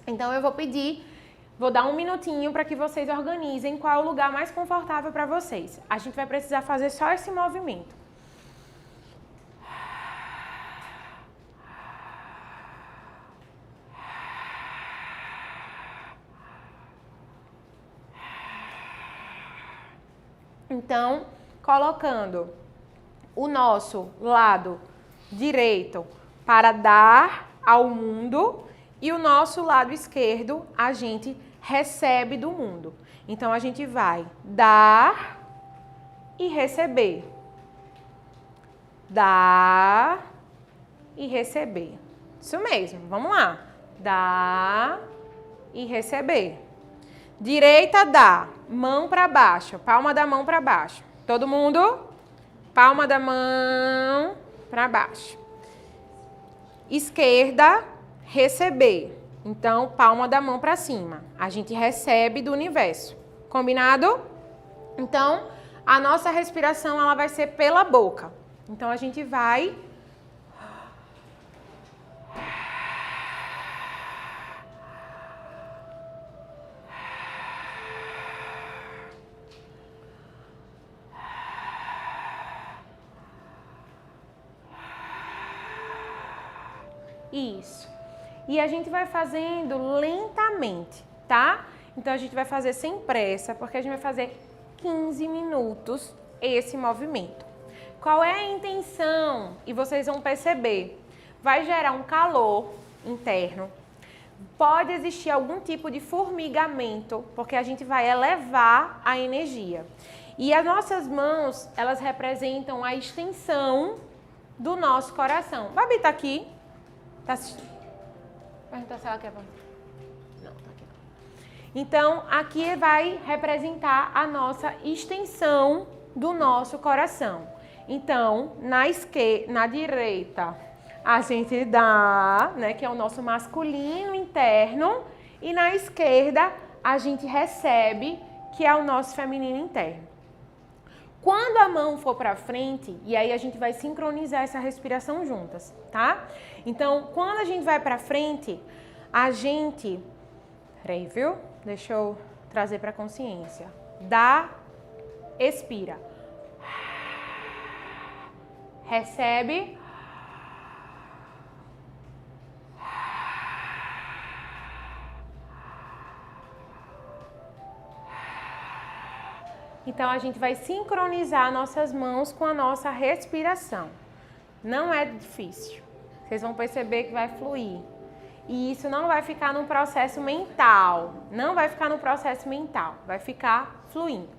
Então eu vou dar um minutinho para que vocês organizem qual é o lugar mais confortável para vocês. A gente vai precisar fazer só esse movimento. Então, colocando o nosso lado direito para dar ao mundo e o nosso lado esquerdo a gente recebe do mundo. Então, a gente vai dar e receber. Dar e receber. Isso mesmo, vamos lá. Dar e receber. Direita dá, mão para baixo, palma da mão para baixo. Todo mundo? Palma da mão para baixo. Esquerda, receber. Então, palma da mão para cima. A gente recebe do universo. Combinado? Então, a nossa respiração ela vai ser pela boca. Então, a gente vai... Isso. E a gente vai fazendo lentamente, tá? Então, a gente vai fazer sem pressa, porque a gente vai fazer 15 minutos esse movimento. Qual é a intenção? E vocês vão perceber. Vai gerar um calor interno. Pode existir algum tipo de formigamento, porque a gente vai elevar a energia. E as nossas mãos, elas representam a extensão do nosso coração. Babi tá aqui? Tá assistindo? Pergunta se ela quer. Não, tá aqui. Então, aqui vai representar a nossa extensão do nosso coração. Então, na direita, a gente dá, né, que é o nosso masculino interno, e na esquerda, a gente recebe, que é o nosso feminino interno. Quando a mão for para frente, e aí a gente vai sincronizar essa respiração juntas, tá? Então, quando a gente vai para frente, a gente... Peraí, viu? Deixa eu trazer para consciência. Dá, expira. Recebe. Então, a gente vai sincronizar nossas mãos com a nossa respiração. Não é difícil. Vocês vão perceber que vai fluir. E isso não vai ficar num processo mental. Não vai ficar no processo mental. Vai ficar fluindo.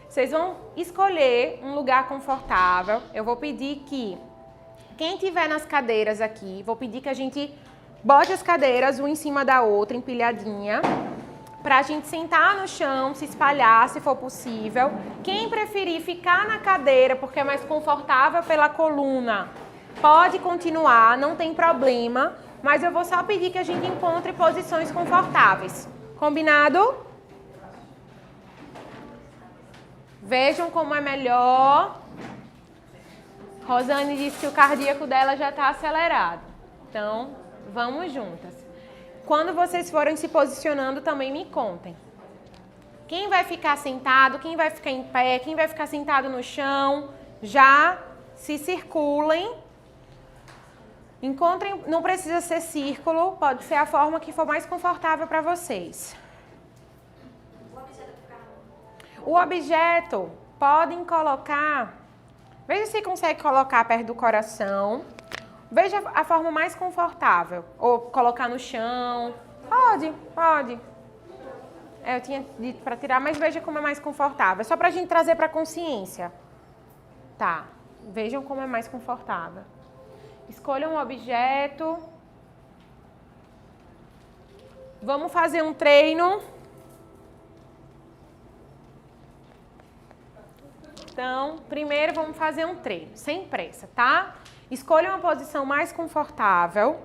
Vocês vão escolher um lugar confortável. Eu vou pedir que quem tiver nas cadeiras aqui, vou pedir que a gente bote as cadeiras uma em cima da outra, empilhadinha. Pra gente sentar no chão, se espalhar, se for possível. Quem preferir ficar na cadeira, porque é mais confortável pela coluna, pode continuar, não tem problema. Mas eu vou só pedir que a gente encontre posições confortáveis. Combinado? Vejam como é melhor. Rosane disse que o cardíaco dela já está acelerado. Então, vamos juntas. Quando vocês forem se posicionando, também me contem. Quem vai ficar sentado, quem vai ficar em pé, quem vai ficar sentado no chão, já se circulem. Encontrem, não precisa ser círculo, pode ser a forma que for mais confortável para vocês. O objeto, podem colocar, veja se consegue colocar perto do coração. Veja a forma mais confortável. Ou colocar no chão. Pode. Eu tinha dito para tirar, mas veja como é mais confortável. É só para a gente trazer para a consciência. Tá. Vejam como é mais confortável. Escolham um objeto. Vamos fazer um treino. Então, primeiro vamos fazer um treino, sem pressa, tá? Escolha uma posição mais confortável.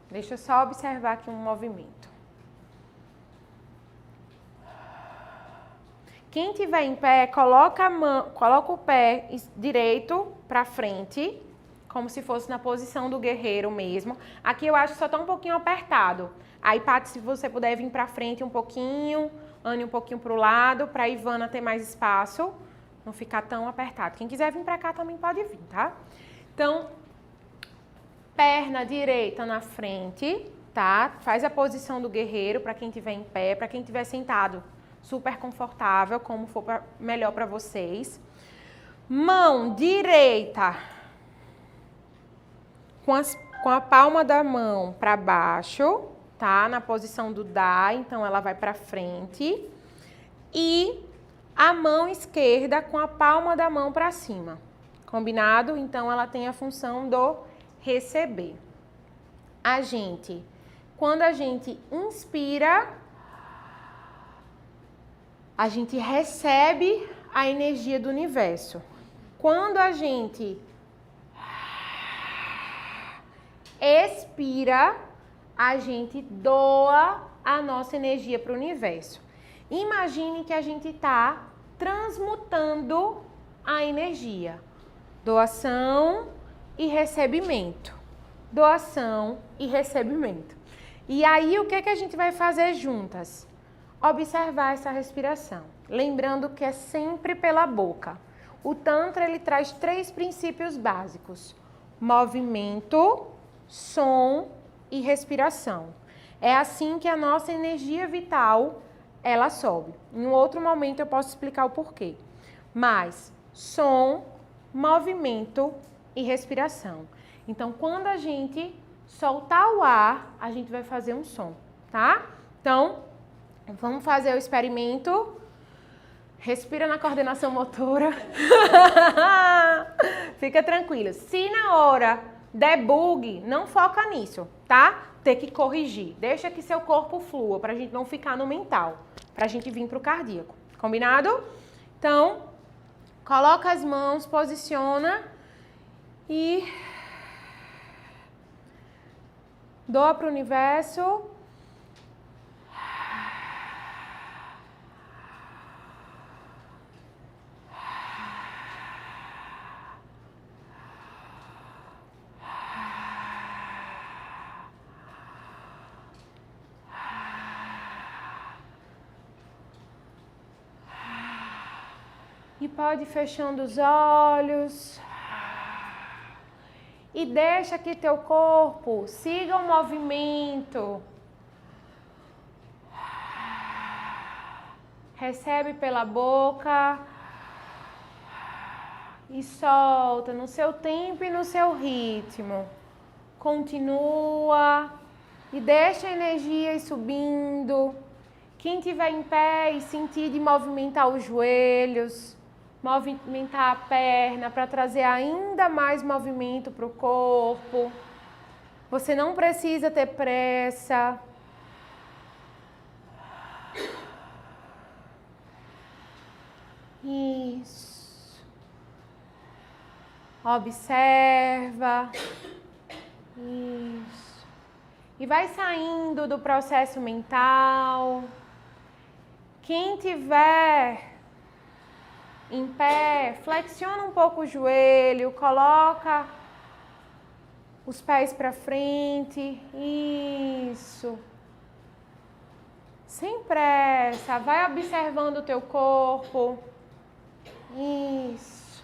Deixa eu só observar aqui um movimento. Quem tiver em pé, coloca o pé direito para frente, como se fosse na posição do guerreiro mesmo. Aqui eu acho que só está um pouquinho apertado. Aí, Paty, se você puder vir para frente um pouquinho, Anne um pouquinho para o lado, para a Ivana ter mais espaço. Não ficar tão apertado. Quem quiser vir para cá também pode vir, tá? Então, perna direita na frente, tá? Faz a posição do guerreiro para quem estiver em pé, para quem estiver sentado, super confortável, como for melhor para vocês. Mão direita com a palma da mão para baixo, tá? Na posição do dá, então ela vai para frente. E a mão esquerda com a palma da mão para cima. Combinado? Então, ela tem a função do receber. Quando a gente inspira, a gente recebe a energia do universo. Quando a gente expira, a gente doa a nossa energia para o universo. Imagine que a gente está transmutando a energia. Doação e recebimento. Doação e recebimento. E aí, o que é que a gente vai fazer juntas? Observar essa respiração. Lembrando que é sempre pela boca. O Tantra, ele traz 3 princípios básicos. Movimento, som e respiração. É assim que a nossa energia vital ela sobe. Em um outro momento eu posso explicar o porquê. Mas som, movimento e respiração. Então, quando a gente soltar o ar, a gente vai fazer um som, tá? Então, Vamos fazer o experimento. Respira na coordenação motora. Fica tranquilo. Se na hora der bug, não foca nisso, tá? Ter que corrigir. Deixa que seu corpo flua, pra gente não ficar no mental. Pra gente vir pro cardíaco. Combinado? Então, coloca as mãos, posiciona e doa pro universo. E pode ir fechando os olhos. E deixa que teu corpo siga o movimento. Recebe pela boca. E solta no seu tempo e no seu ritmo. Continua. E deixa a energia ir subindo. Quem estiver em pé e sentir de movimentar os joelhos, movimentar a perna para trazer ainda mais movimento para o corpo. Você não precisa ter pressa. Isso. Observa. Isso. E vai saindo do processo mental. Quem tiver em pé, flexiona um pouco o joelho, coloca os pés para frente, isso. Sem pressa, vai observando o teu corpo, isso.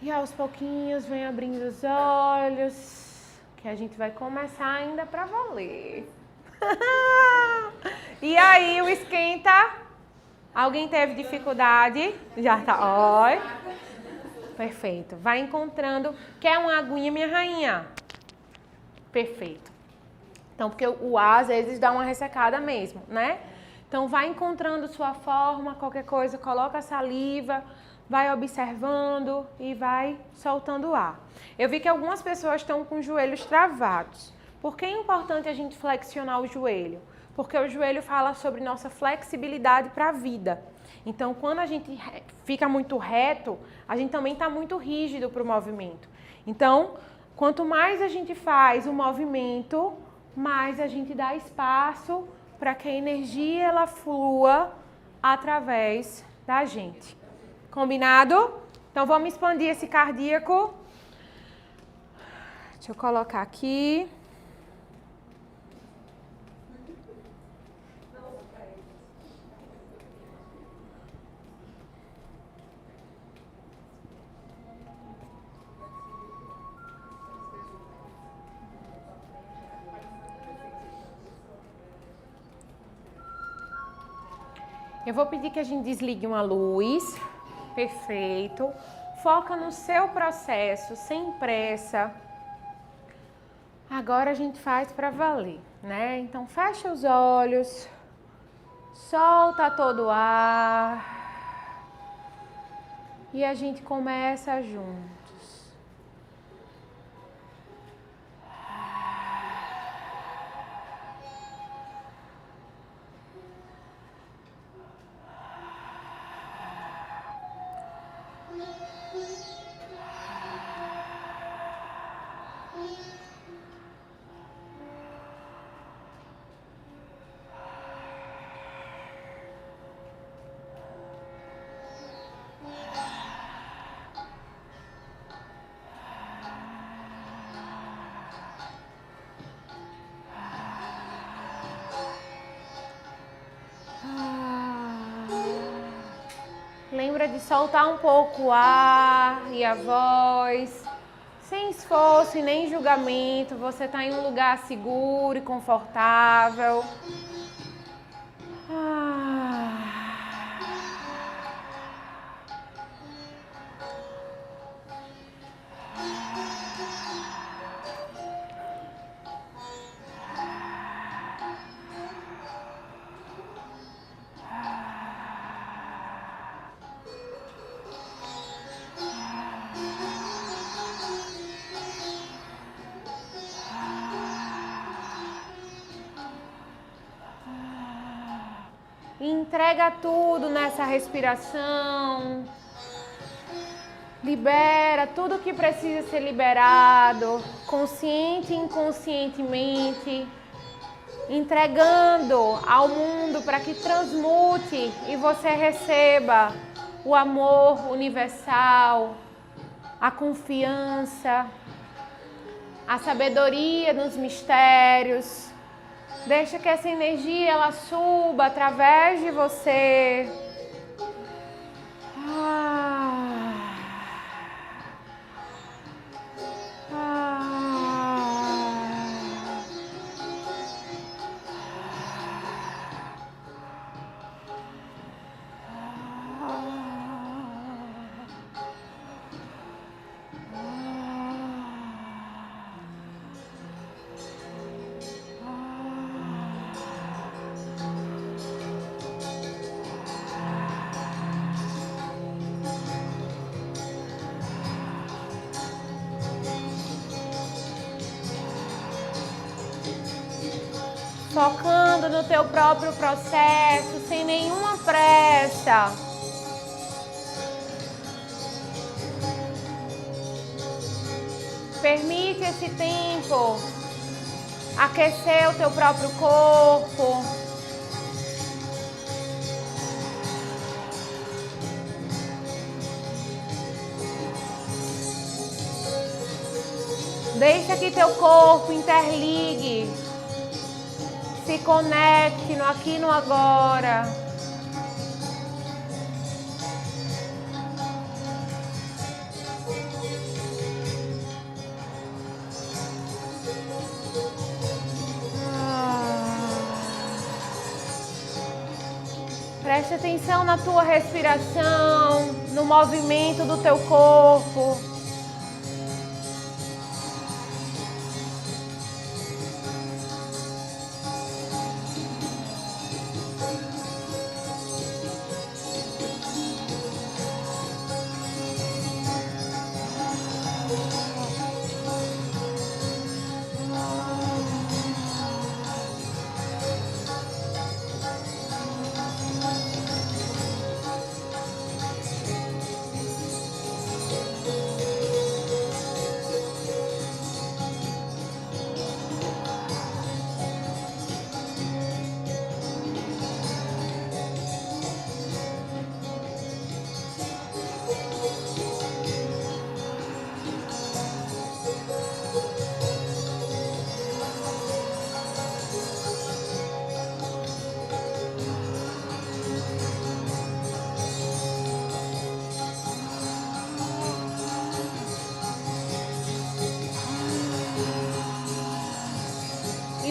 E aos pouquinhos vem abrindo os olhos, que a gente vai começar ainda para valer. E aí, o esquenta... Alguém teve dificuldade? Já tá. Oi. Perfeito. Vai encontrando. Quer uma aguinha, minha rainha? Perfeito. Então, porque o ar às vezes dá uma ressecada mesmo, né? Então, vai encontrando sua forma, qualquer coisa, coloca a saliva, vai observando e vai soltando o ar. Eu vi que algumas pessoas estão com os joelhos travados. Por que é importante a gente flexionar o joelho? Porque o joelho fala sobre nossa flexibilidade para a vida. Então, quando a gente fica muito reto, a gente também está muito rígido para o movimento. Então, quanto mais a gente faz o movimento, mais a gente dá espaço para que a energia ela flua através da gente. Combinado? Então, vamos expandir esse cardíaco. Deixa eu colocar aqui. Eu vou pedir que a gente desligue uma luz. Perfeito. Foca no seu processo, sem pressa. Agora a gente faz para valer, né? Então fecha os olhos. Solta todo o ar. E a gente começa juntos. Lembra de soltar um pouco o ar e a voz, sem esforço e nem julgamento. Você está em um lugar seguro e confortável. Entrega tudo nessa respiração. Libera tudo que precisa ser liberado, consciente e inconscientemente. Entregando ao mundo para que transmute e você receba o amor universal, a confiança, a sabedoria nos mistérios. Deixa que essa energia ela suba através de você. Focando no teu próprio processo, sem nenhuma pressa. Permite esse tempo aquecer o teu próprio corpo. Deixa que teu corpo interligue. Se conecte no aqui e no agora. Preste atenção na tua respiração, no movimento do teu corpo.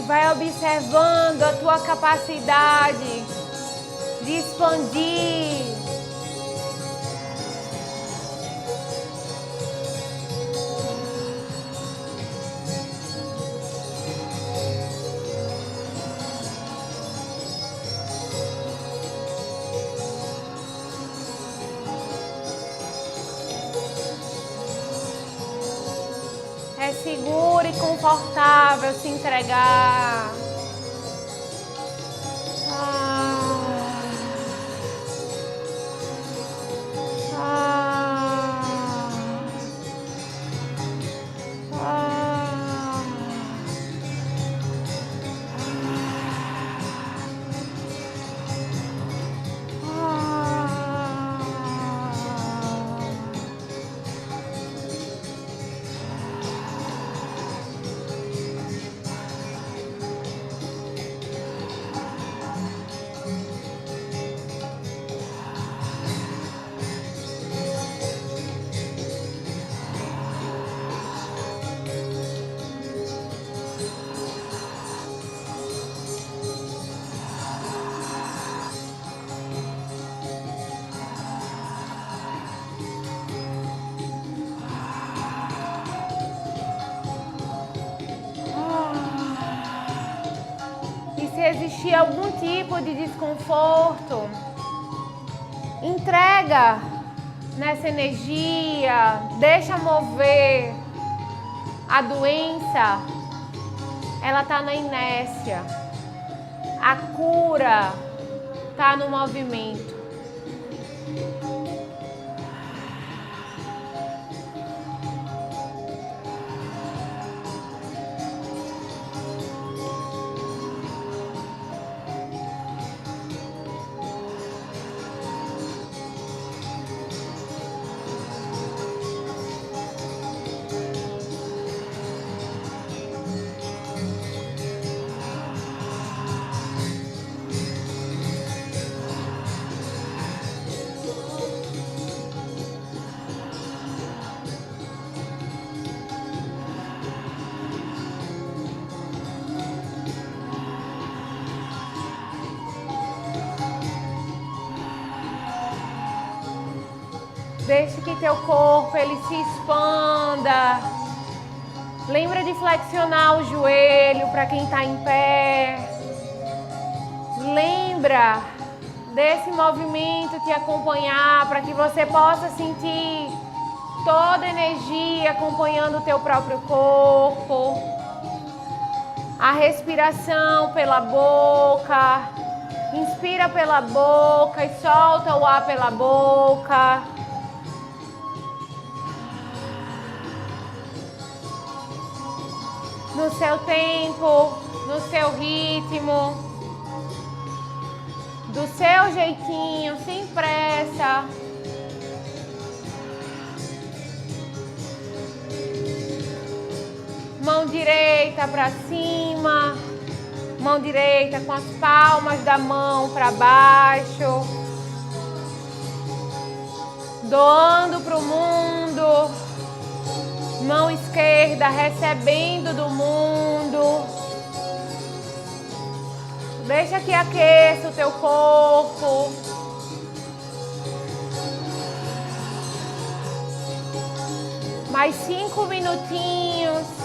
Vai observando a tua capacidade de expandir. É seguro e confortável se entregar. Se existir algum tipo de desconforto, entrega nessa energia, deixa mover. A doença, ela está na inércia. A cura tá no movimento. Deixe que teu corpo ele se expanda. Lembra de flexionar o joelho para quem está em pé. Lembra desse movimento te acompanhar para que você possa sentir toda a energia acompanhando o teu próprio corpo. A respiração pela boca. Inspira pela boca e solta o ar pela boca. No seu tempo, no seu ritmo, do seu jeitinho, sem pressa. Mão direita para cima, mão direita com as palmas da mão para baixo, doando para o mundo. Mão esquerda recebendo do mundo. Deixa que aqueça o teu corpo. Mais 5 minutinhos.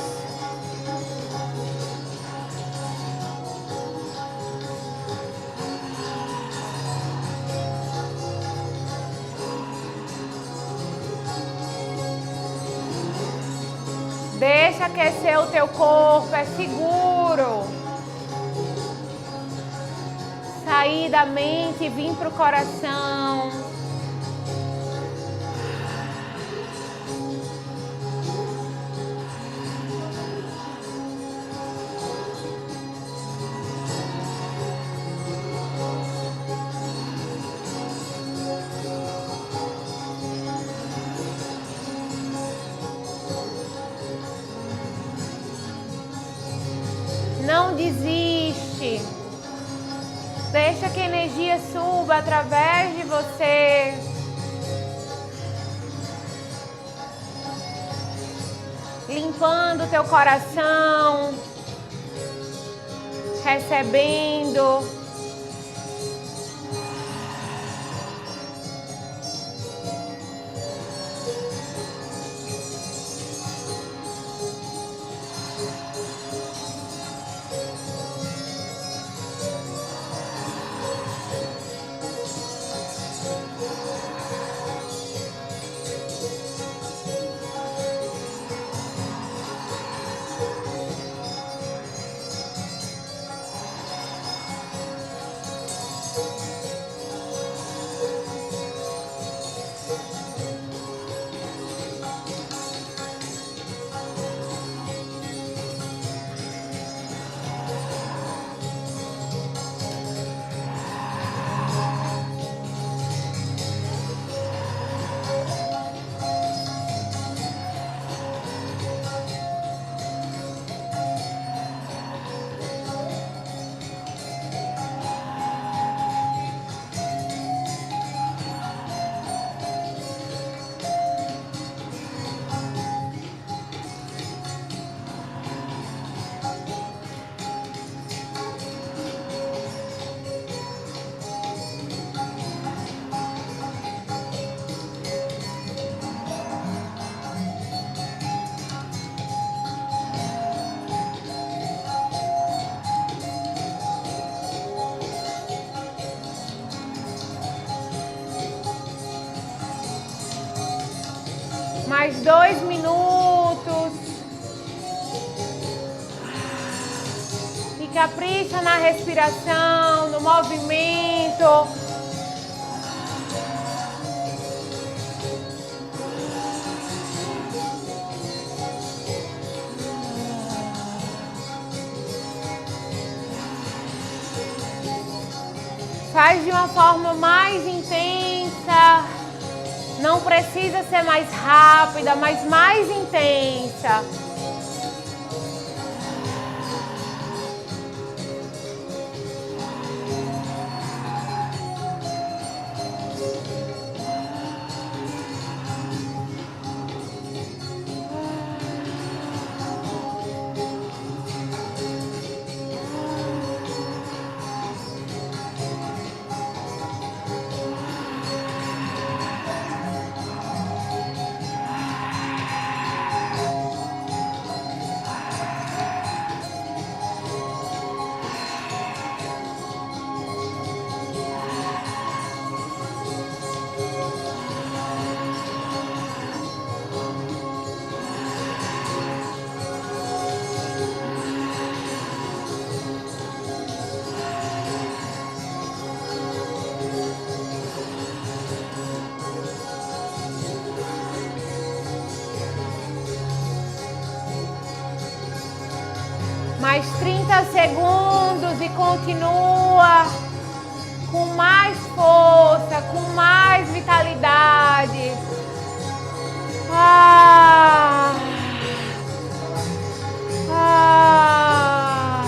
Deixa aquecer o teu corpo, é seguro. Sair da mente e vir para o coração. Não desiste. Deixa que a energia suba através de você. Limpando o teu coração. Recebendo. Mais 2 minutos. Fique Capricha na respiração, no movimento. Faz de uma forma mais intensa. Não precisa ser mais rápida, mas mais intensa. Mais 30 segundos e continua com mais força, com mais vitalidade. Ah. Ah.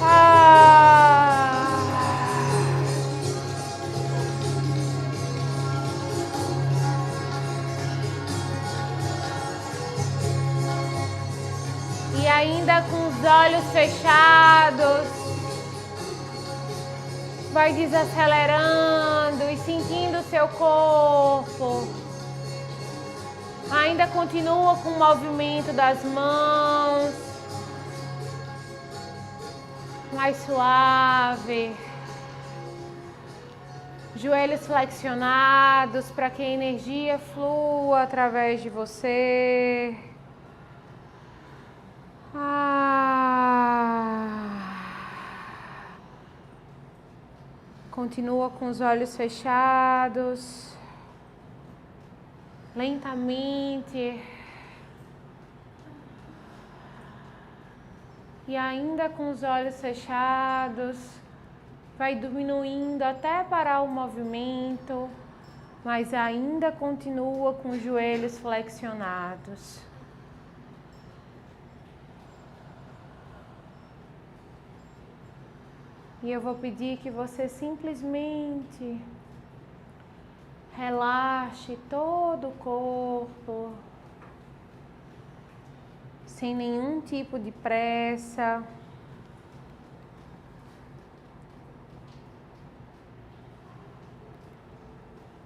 Ah. E ainda com os olhos fechados, vai desacelerando e sentindo o seu corpo. Ainda continua com o movimento das mãos, mais suave. Joelhos flexionados para que a energia flua através de você. Continua com os olhos fechados. Lentamente. E ainda com os olhos fechados, vai diminuindo até parar o movimento, mas ainda continua com os joelhos flexionados. E eu vou pedir que você simplesmente relaxe todo o corpo, sem nenhum tipo de pressa.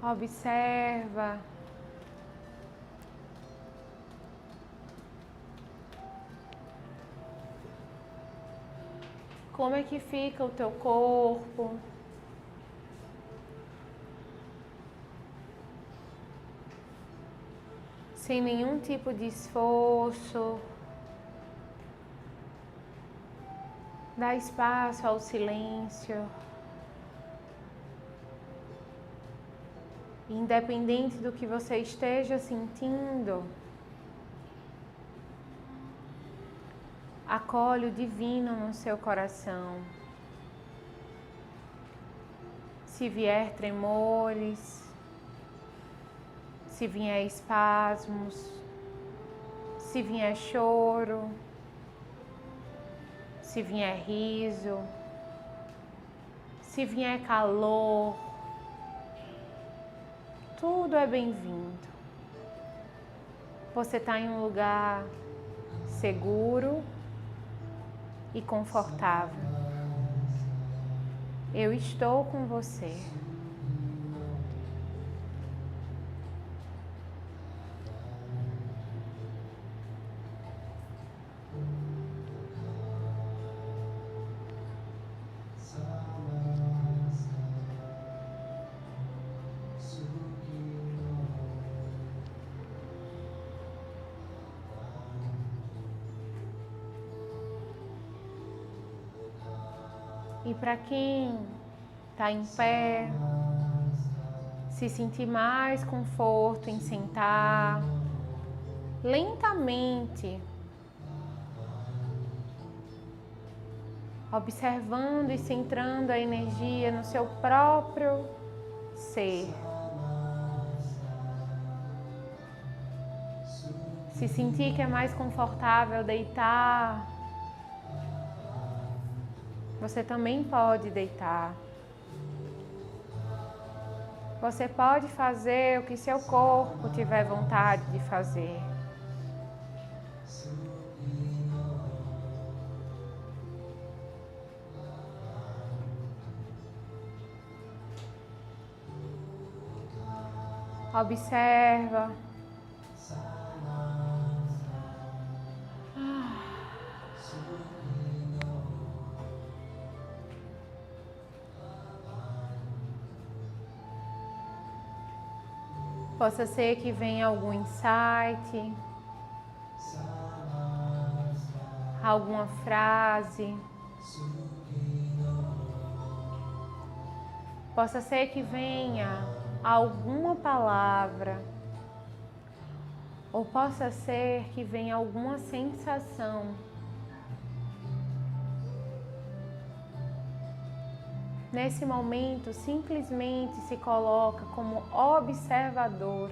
Observa como é que fica o teu corpo. Sem nenhum tipo de esforço. Dá espaço ao silêncio. Independente do que você esteja sentindo, acolhe o divino no seu coração. Se vier tremores, se vier espasmos, se vier choro, se vier riso, se vier calor, tudo é bem-vindo. Você está em um lugar seguro e confortável. Eu estou com você. E para quem está em pé, se sentir mais conforto em sentar, lentamente, observando e centrando a energia no seu próprio ser. Se sentir que é mais confortável deitar, você também pode deitar. Você pode fazer o que seu corpo tiver vontade de fazer. Observa. Possa ser que venha algum insight, alguma frase. Possa ser que venha alguma palavra. Ou possa ser que venha alguma sensação. Nesse momento, simplesmente se coloca como observador.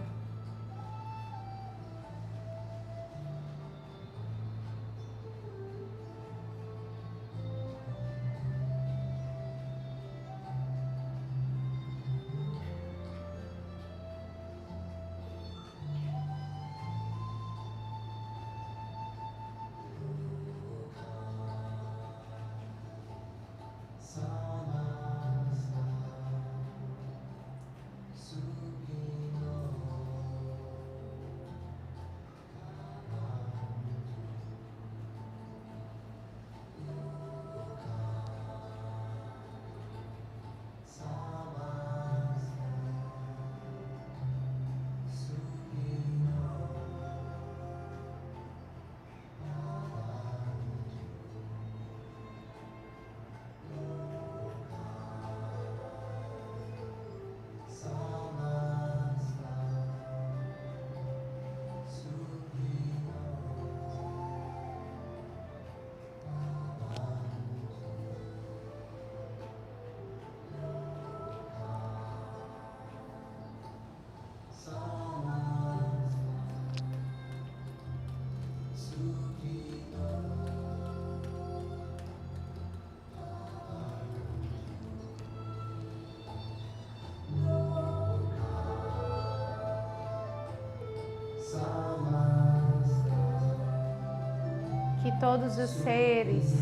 Que todos os seres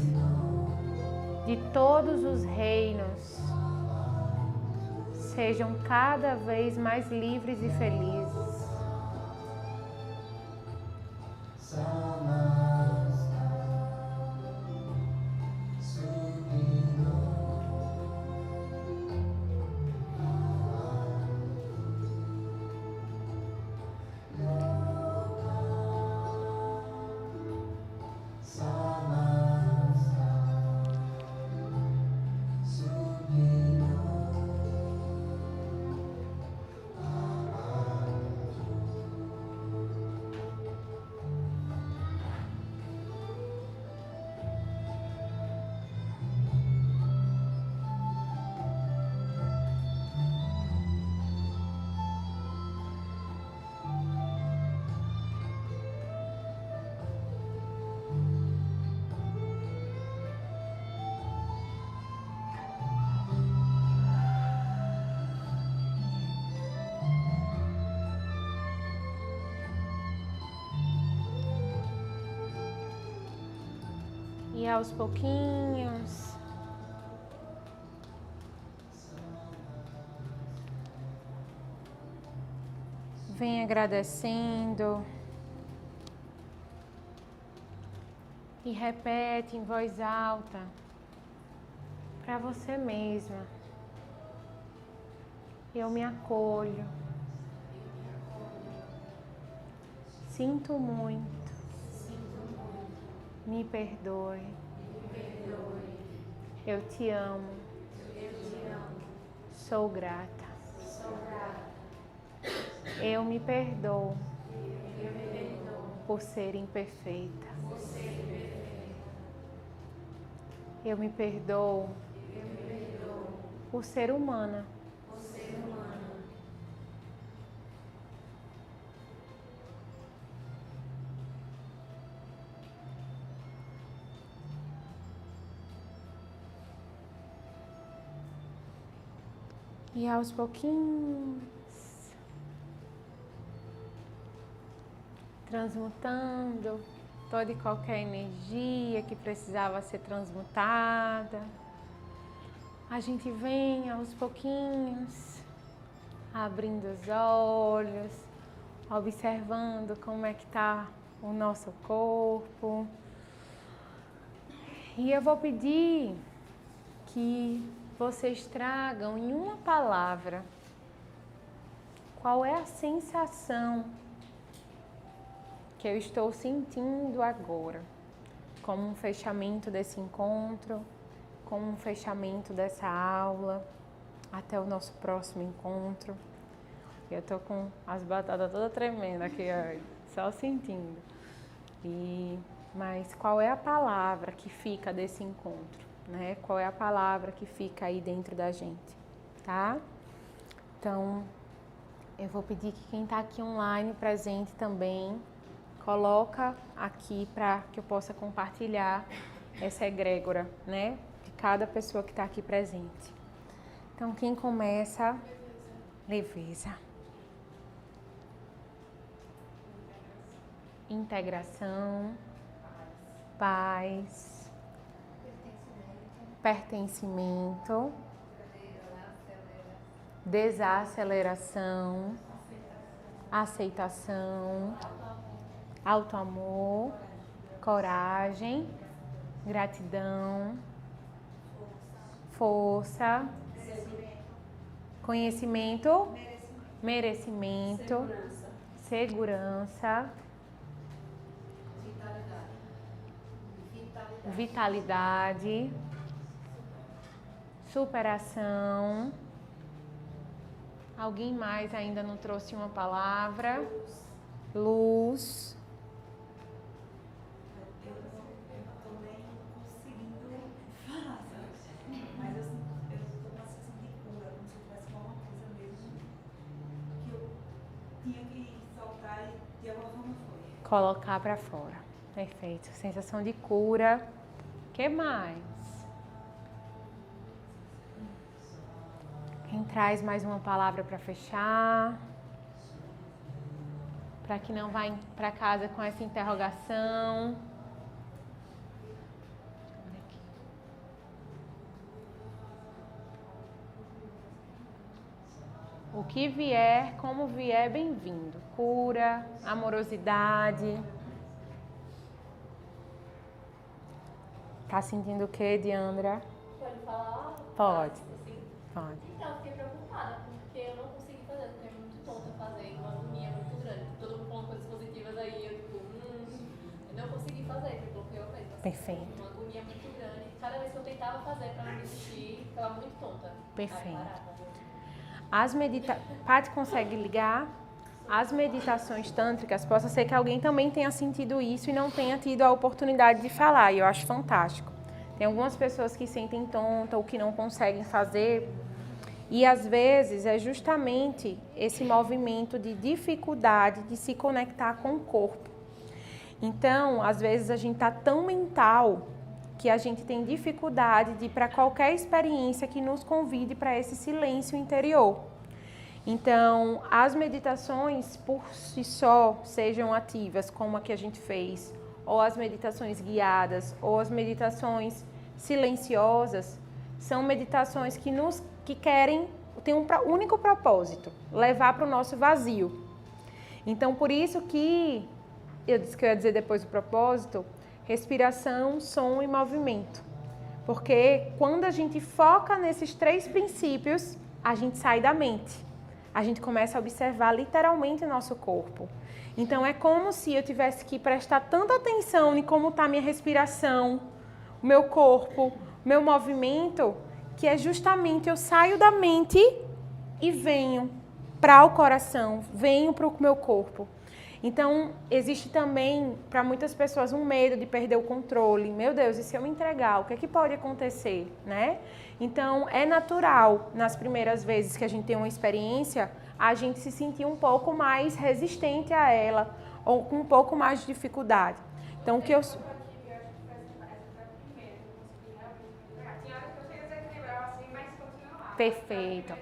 de todos os reinos sejam cada vez mais livres e felizes. E aos pouquinhos, vem agradecendo e repete em voz alta para você mesma: eu me acolho, sinto muito, me perdoe, Eu te amo. Sou grata. Eu me perdoo por ser imperfeita. Eu me perdoo por ser humana. E aos pouquinhos, transmutando toda e qualquer energia que precisava ser transmutada, a gente vem aos pouquinhos, abrindo os olhos, observando como é que está o nosso corpo. E eu vou pedir que vocês tragam em uma palavra qual é a sensação que eu estou sentindo agora, como um fechamento desse encontro, como um fechamento dessa aula, até o nosso próximo encontro. Eu tô com as batatas todas tremendo aqui, só sentindo. Mas qual é a palavra que fica desse encontro? Né? Qual é a palavra que fica aí dentro da gente, tá? Então, eu vou pedir que quem está aqui online presente também coloca aqui para que eu possa compartilhar essa egrégora, né? De cada pessoa que está aqui presente. Então, quem começa? Leveza. Integração. Paz. Pertencimento, desaceleração, aceitação, autoamor, coragem, gratidão, força, conhecimento, merecimento, segurança, vitalidade, superação. Alguém mais ainda não trouxe uma palavra? Luz. Eu tô nem conseguindo falar, sabe? Mas eu tô com uma sensação de cura, como se eu tivesse uma coisa mesmo que eu tinha que soltar e de alguma forma foi. Colocar para fora. Perfeito. Sensação de cura. O que mais? Quem traz mais uma palavra para fechar? Para que não vá para casa com essa interrogação. O que vier, como vier, bem-vindo. Cura, amorosidade. Tá sentindo o que, Diandra? Pode falar? Pode. Assim? Pode. Então, eu fiquei preocupada, porque eu não consegui fazer, eu fiquei muito tonta fazer, uma agonia muito grande. Todo mundo falando coisas positivas aí, eu tipo, eu não consegui fazer, me bloqueou mesmo. Assim, Perfeito. Uma agonia muito grande. Cada vez que eu tentava fazer pra me desistir, ficava muito tonta. Perfeito. Aí parava. Paty consegue ligar? As meditações tântricas, possa ser que alguém também tenha sentido isso e não tenha tido a oportunidade de falar, e eu acho fantástico. Tem algumas pessoas que sentem tonta ou que não conseguem fazer, e às vezes é justamente esse movimento de dificuldade de se conectar com o corpo. Então, às vezes a gente está tão mental que a gente tem dificuldade de ir para qualquer experiência que nos convide para esse silêncio interior. Então, as meditações por si só, sejam ativas, como a que a gente fez, ou as meditações guiadas, ou as meditações silenciosas, são meditações que têm um único propósito, levar para o nosso vazio. Então, por isso que eu disse que eu ia dizer depois do propósito, respiração, som e movimento. Porque quando a gente foca nesses 3 princípios, a gente sai da mente. A gente começa a observar literalmente o nosso corpo. Então é como se eu tivesse que prestar tanta atenção em como está a minha respiração, o meu corpo, meu movimento, que é justamente eu saio da mente e venho para o coração, venho para o meu corpo. Então, existe também, para muitas pessoas, um medo de perder o controle. Meu Deus, e se eu me entregar, o que é que pode acontecer, né? Então, é natural, nas primeiras vezes que a gente tem uma experiência, a gente se sentir um pouco mais resistente a ela, ou com um pouco mais de dificuldade. Então, o que eu... Perfeito.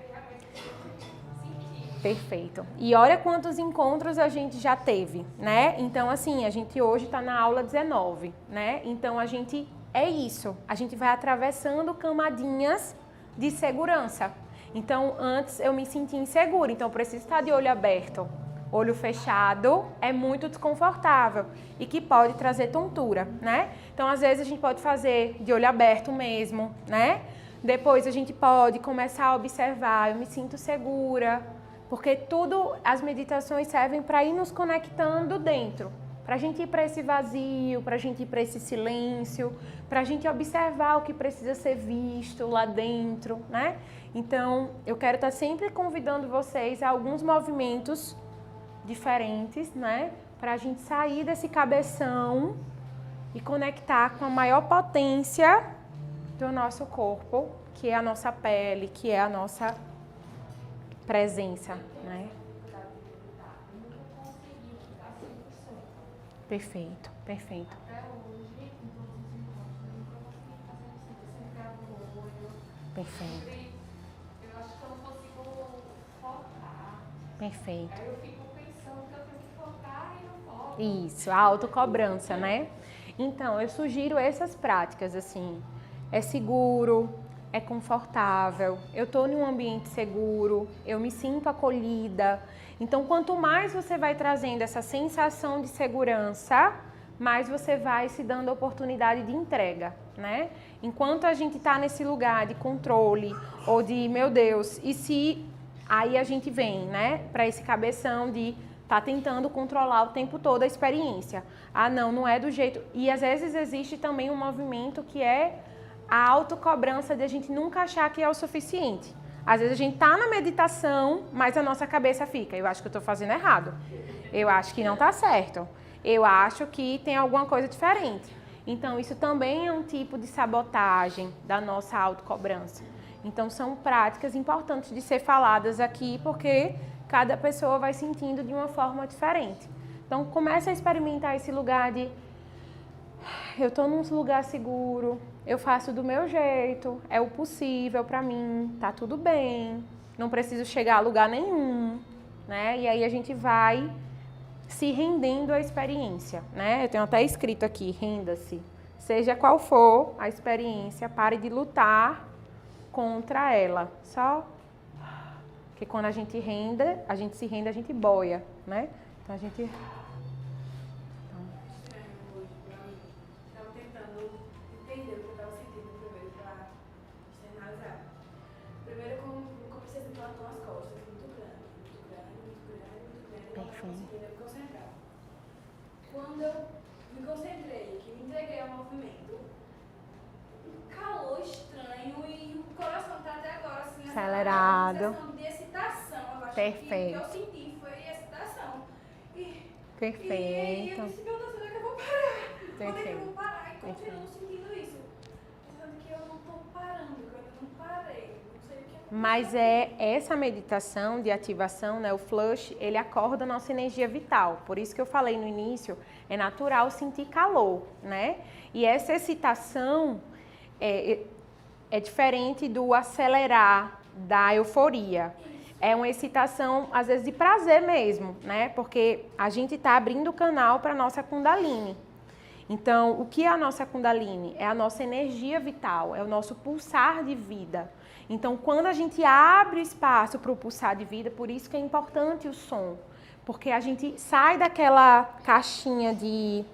Perfeito. E olha quantos encontros a gente já teve, né? Então, assim, a gente hoje está na aula 19, né? Então, a gente é isso. A gente vai atravessando camadinhas de segurança. Então, antes eu me sentia insegura, então eu preciso estar de olho aberto. Olho fechado é muito desconfortável e que pode trazer tontura, né? Então, às vezes, a gente pode fazer de olho aberto mesmo, né? Depois, a gente pode começar a observar, eu me sinto segura, porque as meditações servem para ir nos conectando dentro, para a gente ir para esse vazio, para a gente ir para esse silêncio, para a gente observar o que precisa ser visto lá dentro, né? Então, eu quero estar sempre convidando vocês a alguns movimentos diferentes, né? Para a gente sair desse cabeção e conectar com a maior potência do nosso corpo, que é a nossa pele, que é a nossa presença, né? Perfeito, perfeito. Até hoje, em todos os encontros, eu nunca consegui fazer isso. Eu sempre gravo o olho. Perfeito. Eu acho que eu não consigo focar. Perfeito. Aí eu fico pensando que eu tenho que focar e não foco. Isso, a autocobrança, né? Então, eu sugiro essas práticas, assim. É seguro, é confortável, eu estou em um ambiente seguro, eu me sinto acolhida. Então, quanto mais você vai trazendo essa sensação de segurança, mais você vai se dando a oportunidade de entrega, né? Enquanto a gente está nesse lugar de controle ou de, meu Deus, e se... Aí a gente vem, né, para esse cabeção de tá tentando controlar o tempo todo a experiência. Ah, não é do jeito... E às vezes existe também um movimento que é a autocobrança de a gente nunca achar que é o suficiente. Às vezes a gente tá na meditação, mas a nossa cabeça fica, eu acho que eu tô fazendo errado. Eu acho que não tá certo. Eu acho que tem alguma coisa diferente. Então, isso também é um tipo de sabotagem da nossa autocobrança. Então, são práticas importantes de ser faladas aqui, porque cada pessoa vai sentindo de uma forma diferente. Então, comece a experimentar esse lugar de... Eu tô num lugar seguro, eu faço do meu jeito, é o possível pra mim, tá tudo bem, não preciso chegar a lugar nenhum, né? E aí a gente vai se rendendo à experiência, né? Eu tenho até escrito aqui, renda-se. Seja qual for a experiência, pare de lutar contra ela. Só que quando a gente se rende, a gente boia, né? Então a gente... Estava tentando entender o que eu estava sentindo primeiro para externalizar. Primeiro, como eu comecei a sentir uma dor nas costas, muito grande. Eu não conseguia me concentrar. Quando eu me concentrei, que me entreguei ao movimento, um calor estranho e o coração está até agora assim, acelerado. Uma sensação de excitação. Eu acho Perfeito. que eu senti foi excitação. Perfeito. E eu disse, meu Deus, onde é que eu vou parar? Onde é que eu vou Perfeito. parar? E continuo sentindo isso. Pensando que eu não estou parando, que eu ainda não parei. Não sei o que aconteceu. Mas é essa meditação de ativação, né, o flush, ele acorda a nossa energia vital. Por isso que eu falei no início, é natural sentir calor, né? E essa excitação é diferente do acelerar, da euforia. É uma excitação, às vezes, de prazer mesmo, né? Porque a gente está abrindo o canal para a nossa Kundalini. Então, o que é a nossa Kundalini? É a nossa energia vital, é o nosso pulsar de vida. Então, quando a gente abre espaço para o pulsar de vida, por isso que é importante o som. Porque a gente sai daquela caixinha de...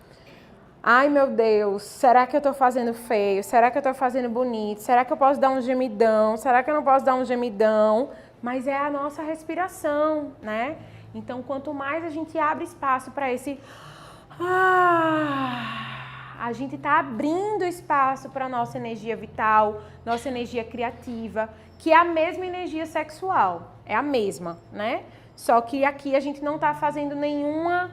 Ai, meu Deus, será que eu estou fazendo feio? Será que eu estou fazendo bonito? Será que eu posso dar um gemidão? Será que eu não posso dar um gemidão? Mas é a nossa respiração, né? Então, quanto mais a gente abre espaço para esse... a gente está abrindo espaço para a nossa energia vital, nossa energia criativa, que é a mesma energia sexual, é a mesma, né? Só que aqui a gente não está fazendo nenhuma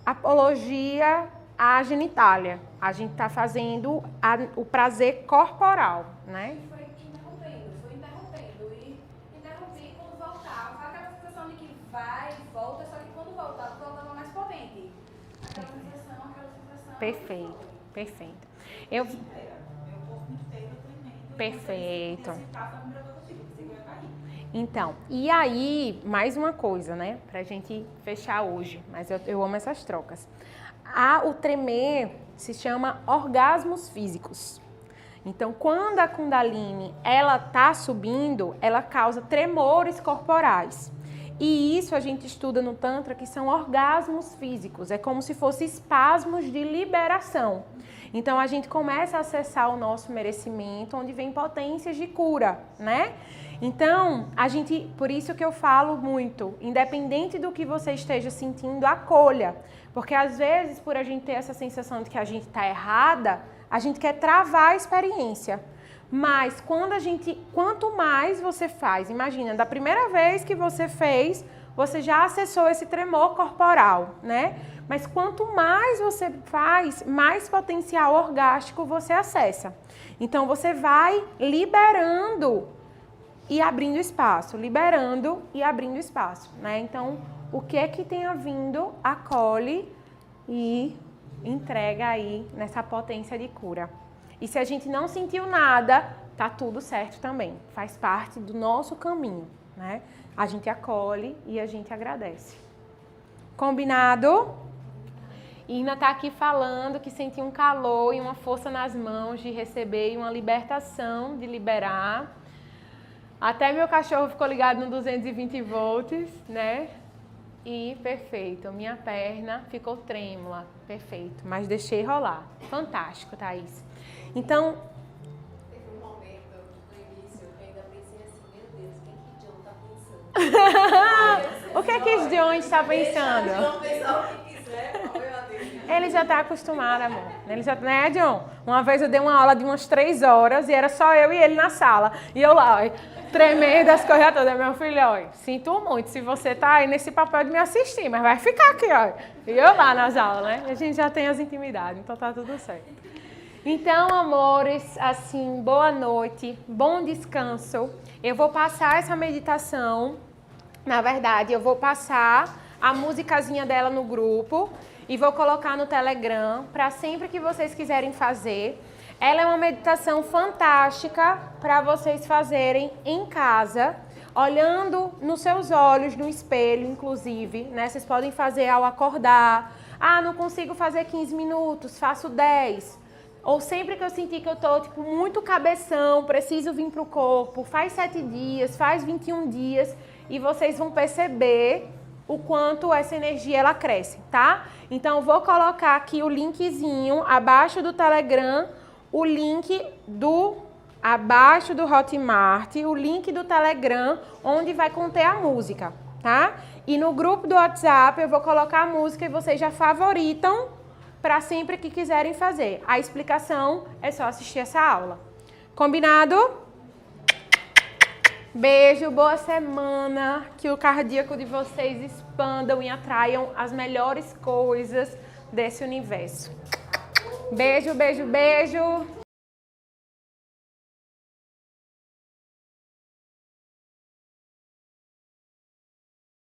apologia à genitália, a gente está fazendo o prazer corporal, né? Foi interrompendo e interrompi quando voltava. Aquela sensação de que vai e volta, só que quando voltava mais potente. Aquela sensação. Perfeito, perfeito. Eu... Meu corpo inteiro tremendo. Perfeito. Esse passo não eu consigo, eu ia cair. Então, e aí, mais uma coisa, né? Pra gente fechar hoje, mas eu amo essas trocas. O tremer se chama orgasmos físicos. Então, quando a Kundalini, ela tá subindo, ela causa tremores corporais. E isso a gente estuda no Tantra, que são orgasmos físicos. É como se fossem espasmos de liberação. Então, a gente começa a acessar o nosso merecimento, onde vem potências de cura, né? Então, por isso que eu falo muito, independente do que você esteja sentindo, acolha. Porque às vezes, por a gente ter essa sensação de que a gente está errada, a gente quer travar a experiência. Mas quanto mais você faz, imagina, da primeira vez que você fez, você já acessou esse tremor corporal, né? Mas quanto mais você faz, mais potencial orgástico você acessa. Então você vai liberando e abrindo espaço, liberando e abrindo espaço, né? Então, o que é que tenha vindo, acolhe e entrega aí nessa potência de cura. E se a gente não sentiu nada, tá tudo certo também. Faz parte do nosso caminho, né? A gente acolhe e a gente agradece. Combinado? Ina tá aqui falando que sentiu um calor e uma força nas mãos de receber e uma libertação de liberar. Até meu cachorro ficou ligado no 220 volts, né? E perfeito, minha perna ficou trêmula, perfeito, mas deixei rolar. Fantástico, Thaís. Então... Teve um momento no início que eu ainda pensei assim, meu Deus, o que John tá pensando? O que é que John está pensando? John pensar o que quiser, meu Deus. Ele já está acostumado, amor. Ele já, né, John? Uma vez eu dei uma aula de umas 3 horas e era só eu e ele na sala. E eu lá, ó, tremendo as coisas todas. Meu filho, ó, sinto muito se você tá aí nesse papel de me assistir, mas vai ficar aqui, ó. E eu lá nas aulas, né? A gente já tem as intimidades, então tá tudo certo. Então, amores, assim, boa noite, bom descanso. Eu vou passar essa meditação, na verdade, eu vou passar a musicazinha dela no grupo e vou colocar no Telegram para sempre que vocês quiserem fazer. Ela é uma meditação fantástica para vocês fazerem em casa, olhando nos seus olhos, no espelho, inclusive, né? Vocês podem fazer ao acordar. Ah, não consigo fazer 15 minutos, faço 10. Ou sempre que eu sentir que eu tô, tipo, muito cabeção, preciso vir pro corpo, faz 7 dias, faz 21 dias e vocês vão perceber o quanto essa energia ela cresce, tá? Então, eu vou colocar aqui o linkzinho abaixo do Telegram, o link abaixo do Hotmart, o link do Telegram, onde vai conter a música, tá? E no grupo do WhatsApp eu vou colocar a música e vocês já favoritam para sempre que quiserem fazer. A explicação é só assistir essa aula. Combinado? Beijo, boa semana. Que o cardíaco de vocês expandam e atraiam as melhores coisas desse universo. Beijo, beijo, beijo.